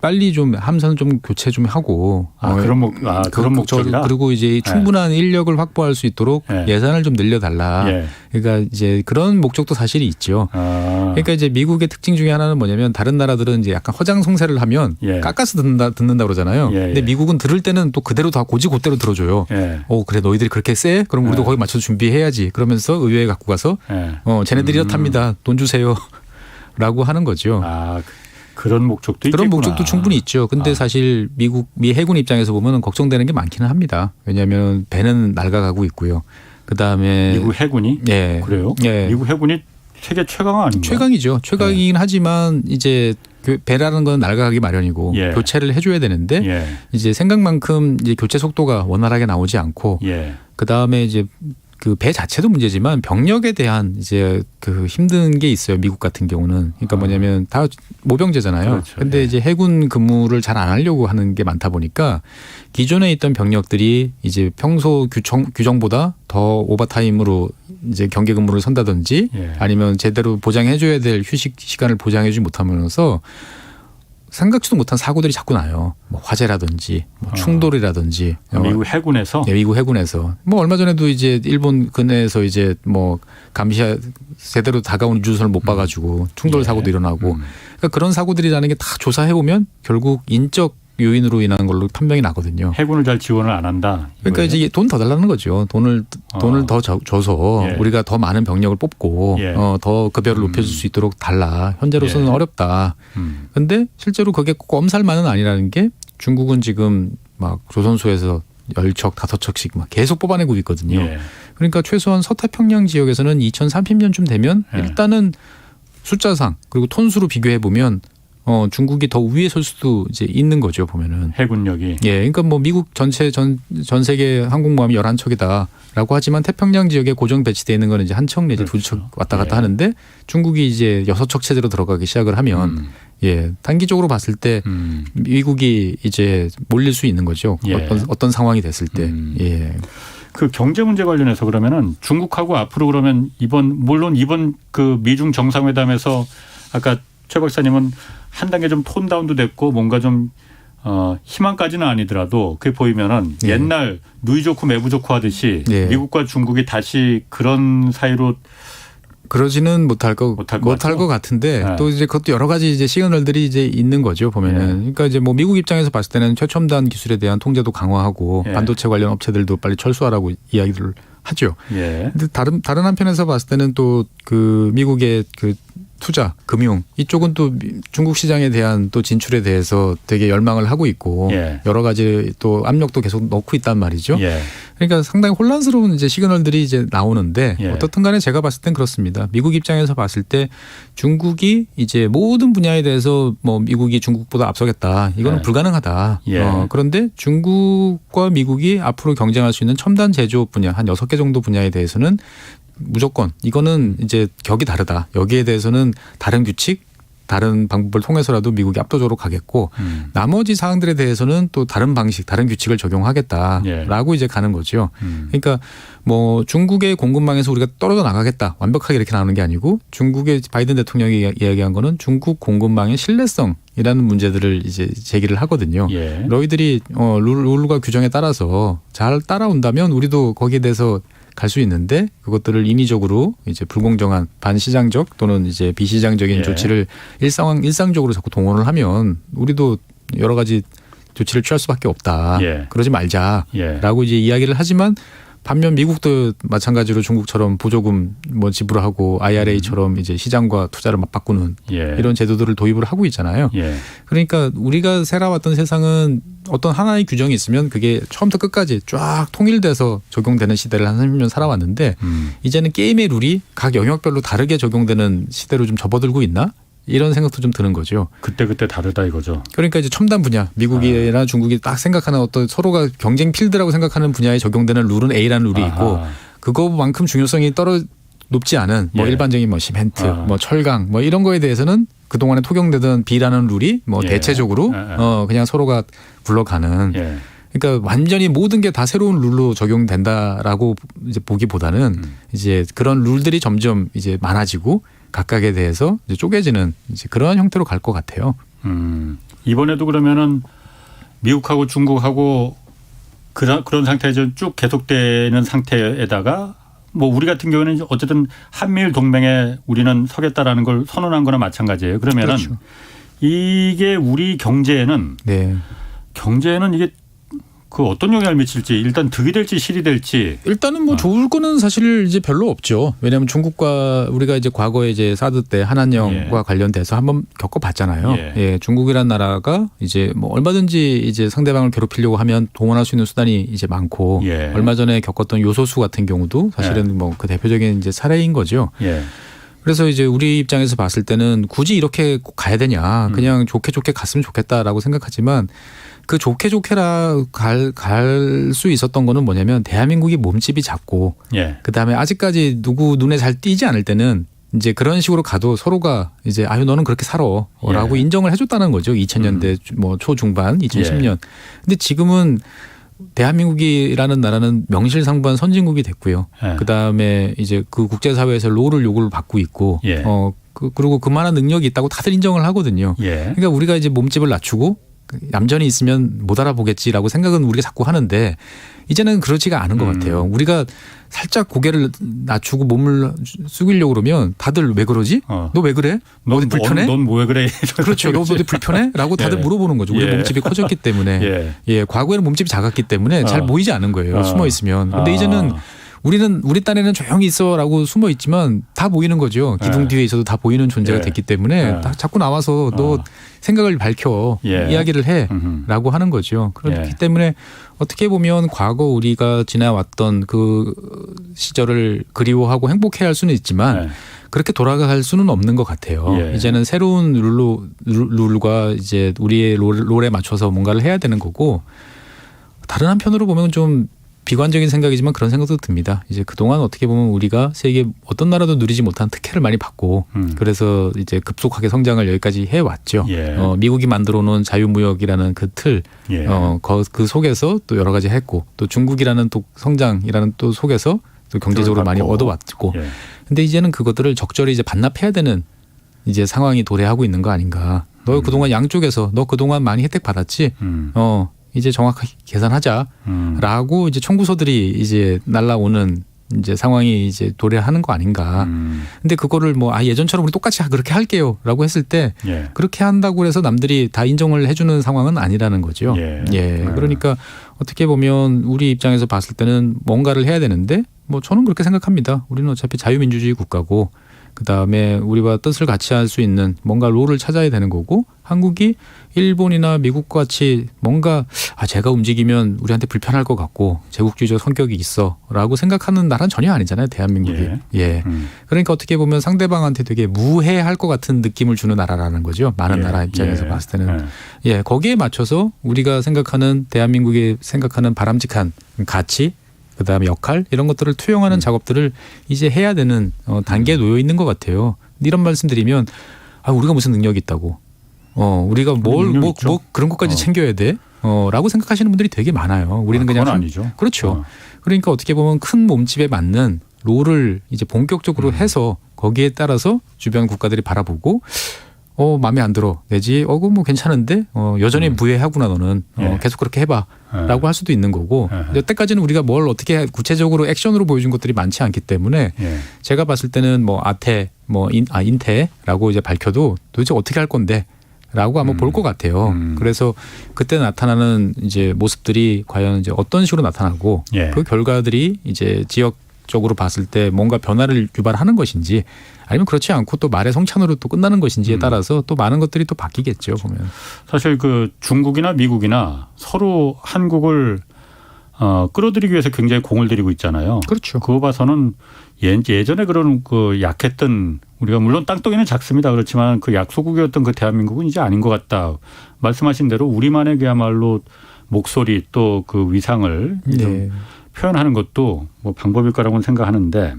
빨리 좀 함선 좀 교체 좀 하고 그런 목적이다. 그리고 이제 충분한 인력을 확보할 수 있도록 네. 예산을 좀 늘려달라. 예. 그러니까 이제 그런 목적도 사실이 있죠. 그러니까 이제 미국의 특징 중에 하나는 뭐냐면 다른 나라들은 이제 약간 허장성세를 하면 예. 깎아서 듣는다 그러잖아요. 예, 근데 예. 미국은 들을 때는 또 그대로 다 고지고대로 들어줘요. 예. 그래 너희들이 그렇게 세? 그럼 우리도 예. 거기 맞춰서 준비해야지. 그러면서 의회에 갖고 가서 예. 쟤네들이 이렇답니다. 돈 주세요. 라고 하는 거죠. 그런 목적도 그런 있겠구나. 목적도 충분히 있죠. 근데 사실 미 해군 입장에서 보면 걱정되는 게 많기는 합니다. 왜냐하면 배는 낡아가고 있고요. 그다음에 미국 해군이 예. 그래요? 예. 미국 해군이 세계 최강 아닌가? 최강이죠. 최강이긴 하지만 이제 배라는 건 낡아가기 마련이고 예. 교체를 해줘야 되는데 예. 이제 생각만큼 이제 교체 속도가 원활하게 나오지 않고 예. 그다음에 이제 그 배 자체도 문제지만 병력에 대한 이제 그 힘든 게 있어요. 미국 같은 경우는. 그러니까 뭐냐면 다 모병제잖아요. 그렇죠. 근데 예. 이제 해군 근무를 잘 안 하려고 하는 게 많다 보니까 기존에 있던 병력들이 이제 평소 규정보다 더 오버타임으로 이제 경계 근무를 선다든지 예. 아니면 제대로 보장해줘야 될 휴식 시간을 보장해주지 못하면서 생각지도 못한 사고들이 자꾸 나요. 뭐 화재라든지 뭐 충돌이라든지 미국 해군에서 네, 미국 해군에서 뭐 얼마 전에도 이제 일본 근해에서 이제 뭐 감시하 제대로 다가온 유조선을 못 봐가지고 충돌 예. 사고도 일어나고 그러니까 그런 사고들이라는 게 다 조사해 보면 결국 인적 요인으로 인한 걸로 판명이 나거든요. 해군을 잘 지원을 안 한다. 그러니까 이거예요? 이제 돈 더 달라는 거죠. 돈을 더 줘서 예. 우리가 더 많은 병력을 뽑고 예. 더 급여를 높여줄 수 있도록 달라. 현재로서는 예. 어렵다. 근데 실제로 그게 꼭 엄살만은 아니라는 게 중국은 지금 막 조선소에서 10척, 5척씩 막 계속 뽑아내고 있거든요. 예. 그러니까 최소한 서태평양 지역에서는 2030년쯤 되면 예. 일단은 숫자상 그리고 톤수로 비교해 보면 중국이 더 위에 설 수도 이제 있는 거죠 보면은. 해군력이. 예, 그러니까 뭐 미국 전체 전 세계 항공모함이 11척이다라고 하지만 태평양 지역에 고정 배치되어 있는 거는 이제 한 척 내지 두 척 왔다 갔다 예. 하는데 중국이 이제 6척 체제로 들어가기 시작을 하면 예, 단기적으로 봤을 때 미국이 이제 몰릴 수 있는 거죠. 예. 어떤 상황이 됐을 때. 예. 그 경제 문제 관련해서 그러면은 중국하고 앞으로 그러면 물론 이번 그 미중 정상회담에서 아까 최 박사님은 한 단계 좀 톤 다운도 됐고 뭔가 좀 희망까지는 아니더라도 그게 보이면은 예. 옛날 누이 좋고 매부 좋고 하듯이 예. 미국과 중국이 다시 그런 사이로 그러지는 못할 것 같은데 네. 또 이제 그것도 여러 가지 이제 시그널들이 이제 있는 거죠 보면은. 네. 그러니까 이제 뭐 미국 입장에서 봤을 때는 최첨단 기술에 대한 통제도 강화하고 네. 반도체 관련 업체들도 빨리 철수하라고 이야기를 하죠. 예. 근데 다른 한편에서 봤을 때는 또 그 미국의 그 투자, 금융 이쪽은 또 중국 시장에 대한 또 진출에 대해서 되게 열망을 하고 있고 예. 여러 가지 또 압력도 계속 넣고 있단 말이죠. 예. 그러니까 상당히 혼란스러운 이제 시그널들이 이제 나오는데 예. 어떻든 간에 제가 봤을 땐 그렇습니다. 미국 입장에서 봤을 때 중국이 이제 모든 분야에 대해서 뭐 미국이 중국보다 앞서겠다. 이거는 예. 불가능하다. 예. 그런데 중국과 미국이 앞으로 경쟁할 수 있는 첨단 제조업 분야 한 6개 정도 분야에 대해서는 무조건 이거는 이제 격이 다르다. 여기에 대해서는 다른 규칙, 다른 방법을 통해서라도 미국이 압도적으로 가겠고 나머지 사항들에 대해서는 또 다른 방식, 다른 규칙을 적용하겠다라고 예. 이제 가는 거죠. 그러니까 뭐 중국의 공급망에서 우리가 떨어져 나가겠다. 완벽하게 이렇게 나오는 게 아니고 중국의 바이든 대통령이 이야기한 거는 중국 공급망의 신뢰성이라는 문제들을 이제 제기를 하거든요. 예. 너희들이 룰과 규정에 따라서 잘 따라온다면 우리도 거기에 대해서 갈 수 있는데 그것들을 인위적으로 이제 불공정한 반시장적 또는 이제 비시장적인 예. 조치를 일상적으로 자꾸 동원을 하면 우리도 여러 가지 조치를 취할 수밖에 없다. 예. 그러지 말자라고 예. 이제 이야기를 하지만 반면 미국도 마찬가지로 중국처럼 보조금 뭐 지불하고 IRA처럼 이제 시장과 투자를 맞바꾸는 예. 이런 제도들을 도입을 하고 있잖아요. 예. 그러니까 우리가 살아왔던 세상은 어떤 하나의 규정이 있으면 그게 처음부터 끝까지 쫙 통일돼서 적용되는 시대를 한 30년 살아왔는데 이제는 게임의 룰이 각 영역별로 다르게 적용되는 시대로 좀 접어들고 있나? 이런 생각도 좀 드는 거죠. 그때 다르다 이거죠. 그러니까 이제 첨단 분야, 미국이나 중국이 딱 생각하는 어떤 서로가 경쟁 필드라고 생각하는 분야에 적용되는 룰은 A라는 룰이 있고 그거만큼 중요성이 높지 않은 뭐 일반적인 뭐 시멘트, 뭐 철강 뭐 이런 거에 대해서는 그동안에 통용되던 B라는 룰이 뭐 대체적으로 그냥 서로가 굴러가는 그러니까 완전히 모든 게 다 새로운 룰로 적용된다라고 이제 보기보다는 이제 그런 룰들이 점점 이제 많아지고 각각에 대해서 이제 쪼개지는 이제 그러한 형태로 갈 것 같아요. 이번에도 그러면은 미국하고 중국하고 그런 상태에서 쭉 계속되는 상태에다가 뭐 우리 같은 경우는 어쨌든 한미일 동맹에 우리는 서겠다라는 걸 선언한 거나 마찬가지예요. 그러면은 그렇죠. 이게 우리 경제에는 이게 그 어떤 영향을 미칠지 일단 득이 될지 실이 될지 일단은 뭐 좋을 거는 사실 이제 별로 없죠. 왜냐하면 중국과 우리가 이제 과거에 이제 사드 때 한한령과 관련돼서 한번 겪어봤잖아요. 중국이란 나라가 이제 뭐 얼마든지 이제 상대방을 괴롭히려고 하면 동원할 수 있는 수단이 이제 많고 얼마 전에 겪었던 요소수 같은 경우도 사실은 뭐 그 대표적인 이제 사례인 거죠. 그래서 이제 우리 입장에서 봤을 때는 굳이 이렇게 꼭 가야 되냐, 그냥 좋게 갔으면 좋겠다라고 생각하지만. 그 좋게라 갈 수 있었던 거는 뭐냐면 대한민국이 몸집이 작고 그다음에 아직까지 누구 눈에 잘 띄지 않을 때는 이제 그런 식으로 가도 서로가 이제 아유 너는 그렇게 살아라고 인정을 해줬다는 거죠. 2000년대 뭐 초중반 2010년. 근데 지금은 대한민국이라는 나라는 명실상부한 선진국이 됐고요. 그다음에 이제 그 국제사회에서 롤을 요구를 받고 있고 그리고 그만한 능력이 있다고 다들 인정을 하거든요. 그러니까 우리가 이제 몸집을 낮추고 얌전히 있으면 못 알아보겠지라고 생각은 우리가 자꾸 하는데 이제는 그렇지가 않은 것 같아요. 우리가 살짝 고개를 낮추고 몸을 숙이려고 그러면 다들 왜 그러지? 너 왜 그래? 너 어디 불편해? 넌 왜 그래? 그렇죠. 너 어디 불편해? 라고 다들 물어보는 거죠. 우리 몸집이 커졌기 때문에. 과거에는 몸집이 작았기 때문에 잘 보이지 않은 거예요. 숨어 있으면. 근데 이제는 우리 딴에는 조용히 있어라고 숨어 있지만 다 보이는 거죠. 기둥 뒤에 있어도 다 보이는 존재가 됐기 때문에 자꾸 나와서 너 생각을 밝혀 이야기를 해라고 하는 거죠. 그렇기 때문에 어떻게 보면 과거 우리가 지나왔던 그 시절을 그리워하고 행복해할 수는 있지만 그렇게 돌아갈 수는 없는 것 같아요. 이제는 새로운 룰과 이제 우리의 롤에 맞춰서 뭔가를 해야 되는 거고 다른 한편으로 보면 좀 비관적인 생각이지만 그런 생각도 듭니다. 이제 그동안 어떻게 보면 우리가 세계 어떤 나라도 누리지 못한 특혜를 많이 받고 그래서 이제 급속하게 성장을 여기까지 해왔죠. 미국이 만들어 놓은 자유무역이라는 그 틀, 그 속에서 또 여러 가지 했고 또 중국이라는 또 성장이라는 또 속에서 또 경제적으로 많이 얻어왔고 근데 이제는 그것들을 적절히 이제 반납해야 되는 이제 상황이 도래하고 있는 거 아닌가. 너 그동안 양쪽에서 너 그동안 많이 혜택 받았지? 이제 정확하게 계산하자라고 이제 청구서들이 이제 날라오는 이제 상황이 이제 도래하는 거 아닌가. 근데 그거를 뭐 예전처럼 우리 똑같이 그렇게 할게요라고 했을 때 그렇게 한다고 해서 남들이 다 인정을 해주는 상황은 아니라는 거죠. 그러니까 어떻게 보면 우리 입장에서 봤을 때는 뭔가를 해야 되는데 뭐 저는 그렇게 생각합니다. 우리는 어차피 자유민주주의 국가고 그다음에 우리와 뜻을 같이 할 수 있는 뭔가 롤을 찾아야 되는 거고 한국이 일본이나 미국과 같이 뭔가 제가 움직이면 우리한테 불편할 것 같고 제국주의적 성격이 있어라고 생각하는 나라는 전혀 아니잖아요. 대한민국이. 그러니까 어떻게 보면 상대방한테 되게 무해할 것 같은 느낌을 주는 나라라는 거죠. 많은 나라 입장에서 봤을 때는. 거기에 맞춰서 우리가 생각하는 대한민국이 생각하는 바람직한 가치 그다음에 역할 이런 것들을 투영하는 작업들을 이제 해야 되는 단계에 놓여 있는 것 같아요. 이런 말씀드리면 우리가 무슨 능력이 있다고 우리가 뭐 그런 것까지 챙겨야 돼? 라고 생각하시는 분들이 되게 많아요. 우리는 그냥 아니죠. 그렇죠. 그러니까 어떻게 보면 큰 몸집에 맞는 롤을 이제 본격적으로 해서 거기에 따라서 주변 국가들이 바라보고 마음에 안 들어 내지 그거 뭐 괜찮은데 여전히 무해하구나 너는 계속 그렇게 해봐라고 할 수도 있는 거고 여태까지는 우리가 뭘 어떻게 구체적으로 액션으로 보여준 것들이 많지 않기 때문에 제가 봤을 때는 뭐 인태라고 이제 밝혀도 도대체 어떻게 할 건데 라고 한번 볼 것 같아요. 그래서 그때 나타나는 이제 모습들이 과연 이제 어떤 식으로 나타나고 그 결과들이 이제 지역적으로 봤을 때 뭔가 변화를 유발하는 것인지 아니면 그렇지 않고 또 말의 성찬으로 또 끝나는 것인지에 따라서 또 많은 것들이 또 바뀌겠죠. 보면 사실 그 중국이나 미국이나 서로 한국을 끌어들이기 위해서 굉장히 공을 들이고 있잖아요. 그렇죠. 그거 봐서는 예전에 그런 그 약했던 우리가 물론 땅덩이는 작습니다. 그렇지만 그 약소국이었던 그 대한민국은 이제 아닌 것 같다. 말씀하신 대로 우리만의 그야말로 목소리 또 그 위상을 좀 표현하는 것도 뭐 방법일 거라고는 생각하는데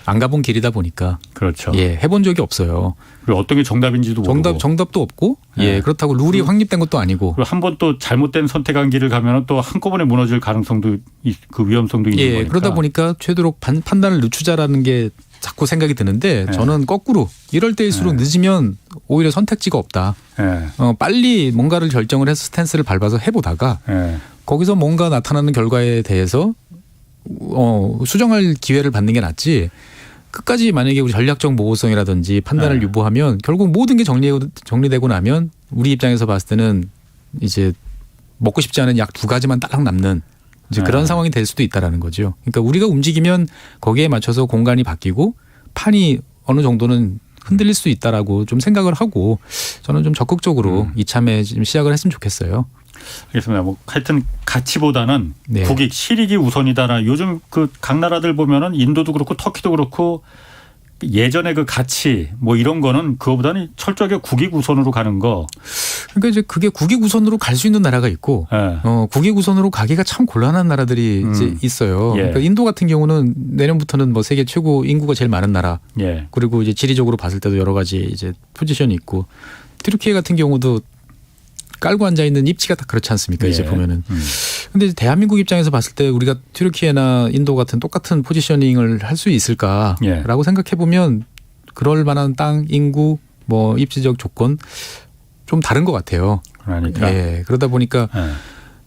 안 가본 길이다 보니까 그렇죠. 예, 해본 적이 없어요. 그리고 어떤 게 정답인지도 모르고 정답도 없고 예, 그렇다고 룰이 확립된 것도 아니고 그리고 한 번 또 잘못된 선택한 길을 가면 또 한꺼번에 무너질 가능성도 그 위험성도 있는 거니까. 그러다 보니까 되도록 판단을 늦추자라는 게 자꾸 생각이 드는데 저는 거꾸로 이럴 때일수록 늦으면 오히려 선택지가 없다. 빨리 뭔가를 결정을 해서 스탠스를 밟아서 해보다가 거기서 뭔가 나타나는 결과에 대해서 수정할 기회를 받는 게 낫지. 끝까지 만약에 우리 전략적 모호성이라든지 판단을 유보하면 결국 모든 게 정리되고 나면 우리 입장에서 봤을 때는 이제 먹고 싶지 않은 약 2가지만 딱 남는 이제 그런 상황이 될 수도 있다라는 거죠. 그러니까 우리가 움직이면 거기에 맞춰서 공간이 바뀌고 판이 어느 정도는 흔들릴 수 있다라고 좀 생각을 하고 저는 좀 적극적으로 이참에 좀 시작을 했으면 좋겠어요. 알겠습니다. 뭐 하여튼 가치보다는 네. 국익, 실익이 우선이다라. 요즘 그 각 나라들 보면은 인도도 그렇고 터키도 그렇고 예전에 그 가치 뭐 이런 거는 그거보다는 철저하게 국익 우선으로 가는 거. 그러니까 이제 그게 국익 우선으로 갈 수 있는 나라가 있고 국익 우선으로 가기가 참 곤란한 나라들이 이제 있어요. 그러니까 인도 같은 경우는 내년부터는 뭐 세계 최고 인구가 제일 많은 나라. 그리고 이제 지리적으로 봤을 때도 여러 가지 이제 포지션이 있고 튀르키예 같은 경우도 깔고 앉아 있는 입지가 다 그렇지 않습니까? 이제 보면은. 근데 대한민국 입장에서 봤을 때 우리가 튀르키예나 인도 같은 똑같은 포지셔닝을 할 수 있을까라고 생각해 보면 그럴 만한 땅, 인구, 뭐 입지적 조건 좀 다른 것 같아요. 그러니까. 그러다 보니까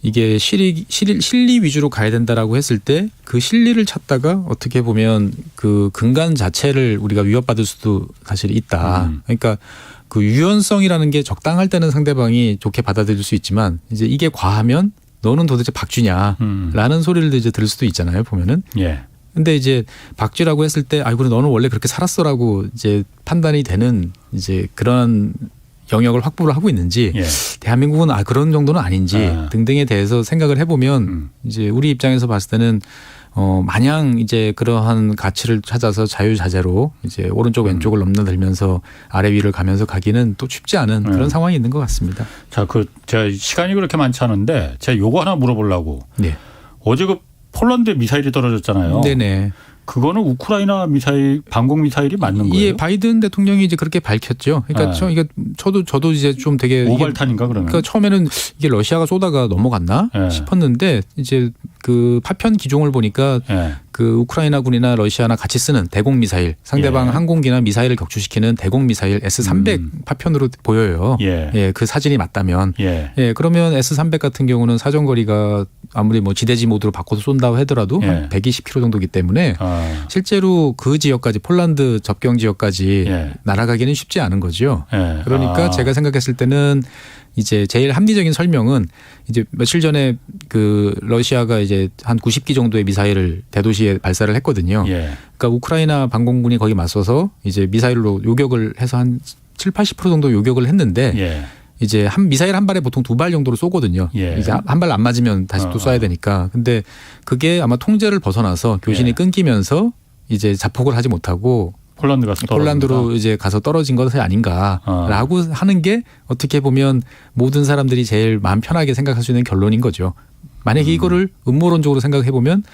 이게 실리 위주로 가야 된다라고 했을 때 그 실리를 찾다가 어떻게 보면 그 근간 자체를 우리가 위협받을 수도 사실 있다. 그러니까 그 유연성이라는 게 적당할 때는 상대방이 좋게 받아들일 수 있지만 이제 이게 과하면 너는 도대체 박쥐냐라는 소리를 이제 들을 수도 있잖아요. 보면은. 근데 이제 박쥐라고 했을 때 아이고 너는 원래 그렇게 살았어라고 이제 판단이 되는 이제 그런 영역을 확보를 하고 있는지 대한민국은 그런 정도는 아닌지 등등에 대해서 생각을 해보면 이제 우리 입장에서 봤을 때는 마냥 이제 그러한 가치를 찾아서 자유자재로 이제 오른쪽 왼쪽을 넘나들면서 아래 위를 가면서 가기는 또 쉽지 않은 그런 상황이 있는 것 같습니다. 자, 제가 시간이 그렇게 많지 않은데 제가 요거 하나 물어보려고. 어제 그 폴란드에 미사일이 떨어졌잖아요. 네네. 그거는 우크라이나 미사일 방공 미사일이 맞는 거예요? 예, 바이든 대통령이 이제 그렇게 밝혔죠. 그러니까 저도 이제 좀 되게 오발탄인가 그러면? 그러니까 처음에는 이게 러시아가 쏘다가 넘어갔나 싶었는데 이제 그 파편 기종을 보니까 그 우크라이나군이나 러시아나 같이 쓰는 대공 미사일, 상대방 항공기나 미사일을 격추시키는 대공 미사일 S-300 파편으로 보여요. 그 사진이 맞다면. 그러면 S-300 같은 경우는 사정거리가 아무리 뭐 지대지 모드로 바꿔서 쏜다고 하더라도 한 120km 정도이기 때문에 실제로 그 지역까지 폴란드 접경 지역까지 날아가기는 쉽지 않은 거죠. 그러니까 제가 생각했을 때는 이제 제일 합리적인 설명은 이제 며칠 전에 그 러시아가 이제 한 90기 정도의 미사일을 대도시에 발사를 했거든요. 그러니까 우크라이나 방공군이 거기 맞서서 이제 미사일로 요격을 해서 한 7, 80% 정도 요격을 했는데 이제 미사일 한 발에 보통 2발 정도로 쏘거든요. 이제 한 발 안 맞으면 다시 또 쏴야 되니까. 근데 그게 아마 통제를 벗어나서 교신이 끊기면서 이제 자폭을 하지 못하고 폴란드로 이제 가서 떨어진 것이 아닌가라고 하는 게 어떻게 보면 모든 사람들이 제일 마음 편하게 생각할 수 있는 결론인 거죠. 만약에 이거를 음모론적으로 생각해 보면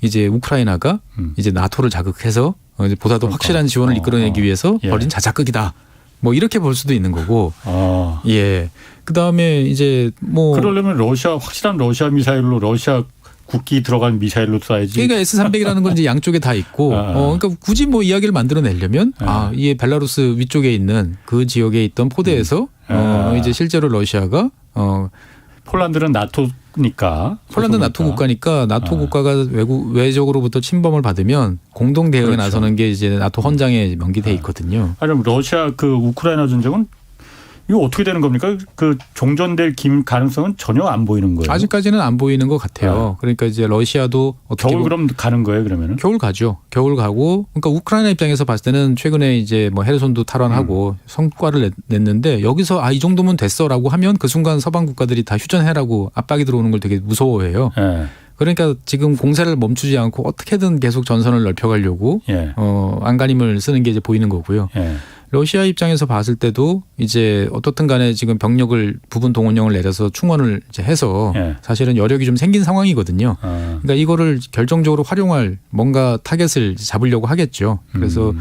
이제 우크라이나가 이제 나토를 자극해서 이제 보다 더 확실한 지원을 이끌어내기 위해서 벌인 자작극이다. 뭐 이렇게 볼 수도 있는 거고. 그다음에 이제 뭐 그러려면 확실한 러시아 미사일로 러시아 국기 들어간 미사일로 쏴야지. 그러니까 S-300이라는 건 이제 양쪽에 다 있고, 그러니까 굳이 뭐 이야기를 만들어내려면 이게 벨라루스 위쪽에 있는 그 지역에 있던 포대에서 이제 실제로 러시아가 폴란드는 나토니까. 폴란드 나토 국가니까 나토 국가가 외적으로부터 침범을 받으면 공동 대응에 나서는 게 이제 나토 헌장에 명기돼 있거든요. 그럼 러시아 그 우크라이나 전쟁은 이거 어떻게 되는 겁니까? 그 종전될 가능성은 전혀 안 보이는 거예요. 아직까지는 안 보이는 것 같아요. 그러니까 이제 러시아도 겨울 그럼 가는 거예요, 그러면은? 겨울 가죠. 겨울 가고, 그러니까 우크라이나 입장에서 봤을 때는 최근에 이제 뭐 헤르손도 탈환하고 성과를 냈는데 여기서 이 정도면 됐어라고 하면 그 순간 서방 국가들이 다 휴전해라고 압박이 들어오는 걸 되게 무서워해요. 그러니까 지금 공세를 멈추지 않고 어떻게든 계속 전선을 넓혀가려고 예. 안간힘을 쓰는 게 이제 보이는 거고요. 예. 러시아 입장에서 봤을 때도 이제 어떻든 간에 지금 병력을 부분 동원령을 내려서 충원을 이제 해서 예. 사실은 여력이 좀 생긴 상황이거든요. 그러니까 이거를 결정적으로 활용할 뭔가 타겟을 잡으려고 하겠죠. 그래서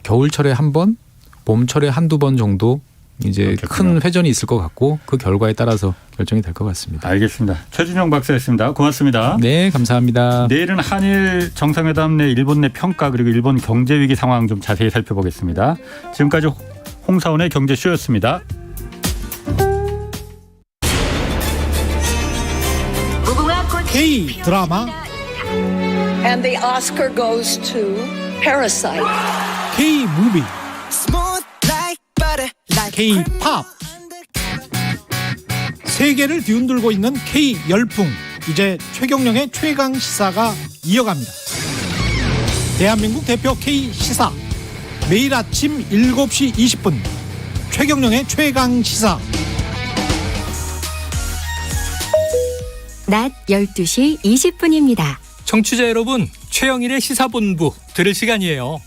겨울철에 한 번, 봄철에 한두 번 정도 이제 그렇겠군요. 큰 회전이 있을 것 같고 그 결과에 따라서 결정이 될 것 같습니다. 알겠습니다. 최준영 박사였습니다. 고맙습니다. 네, 감사합니다. 내일은 한일 정상회담 내 일본 내 평가 그리고 일본 경제 위기 상황 좀 자세히 살펴보겠습니다. 지금까지 홍사원의 경제쇼였습니다. K 드라마 And the Oscar goes to Parasite. K 무비 K 팝 세계를 뒤흔들고 있는 K 열풍 이제 최경영의 최강 시사가 이어갑니다. 대한민국 대표 K 시사 매일 아침 7시 20분 최경영의 최강 시사 낮 12시 20분입니다. 청취자 여러분, 최영일의 시사본부 들을 시간이에요.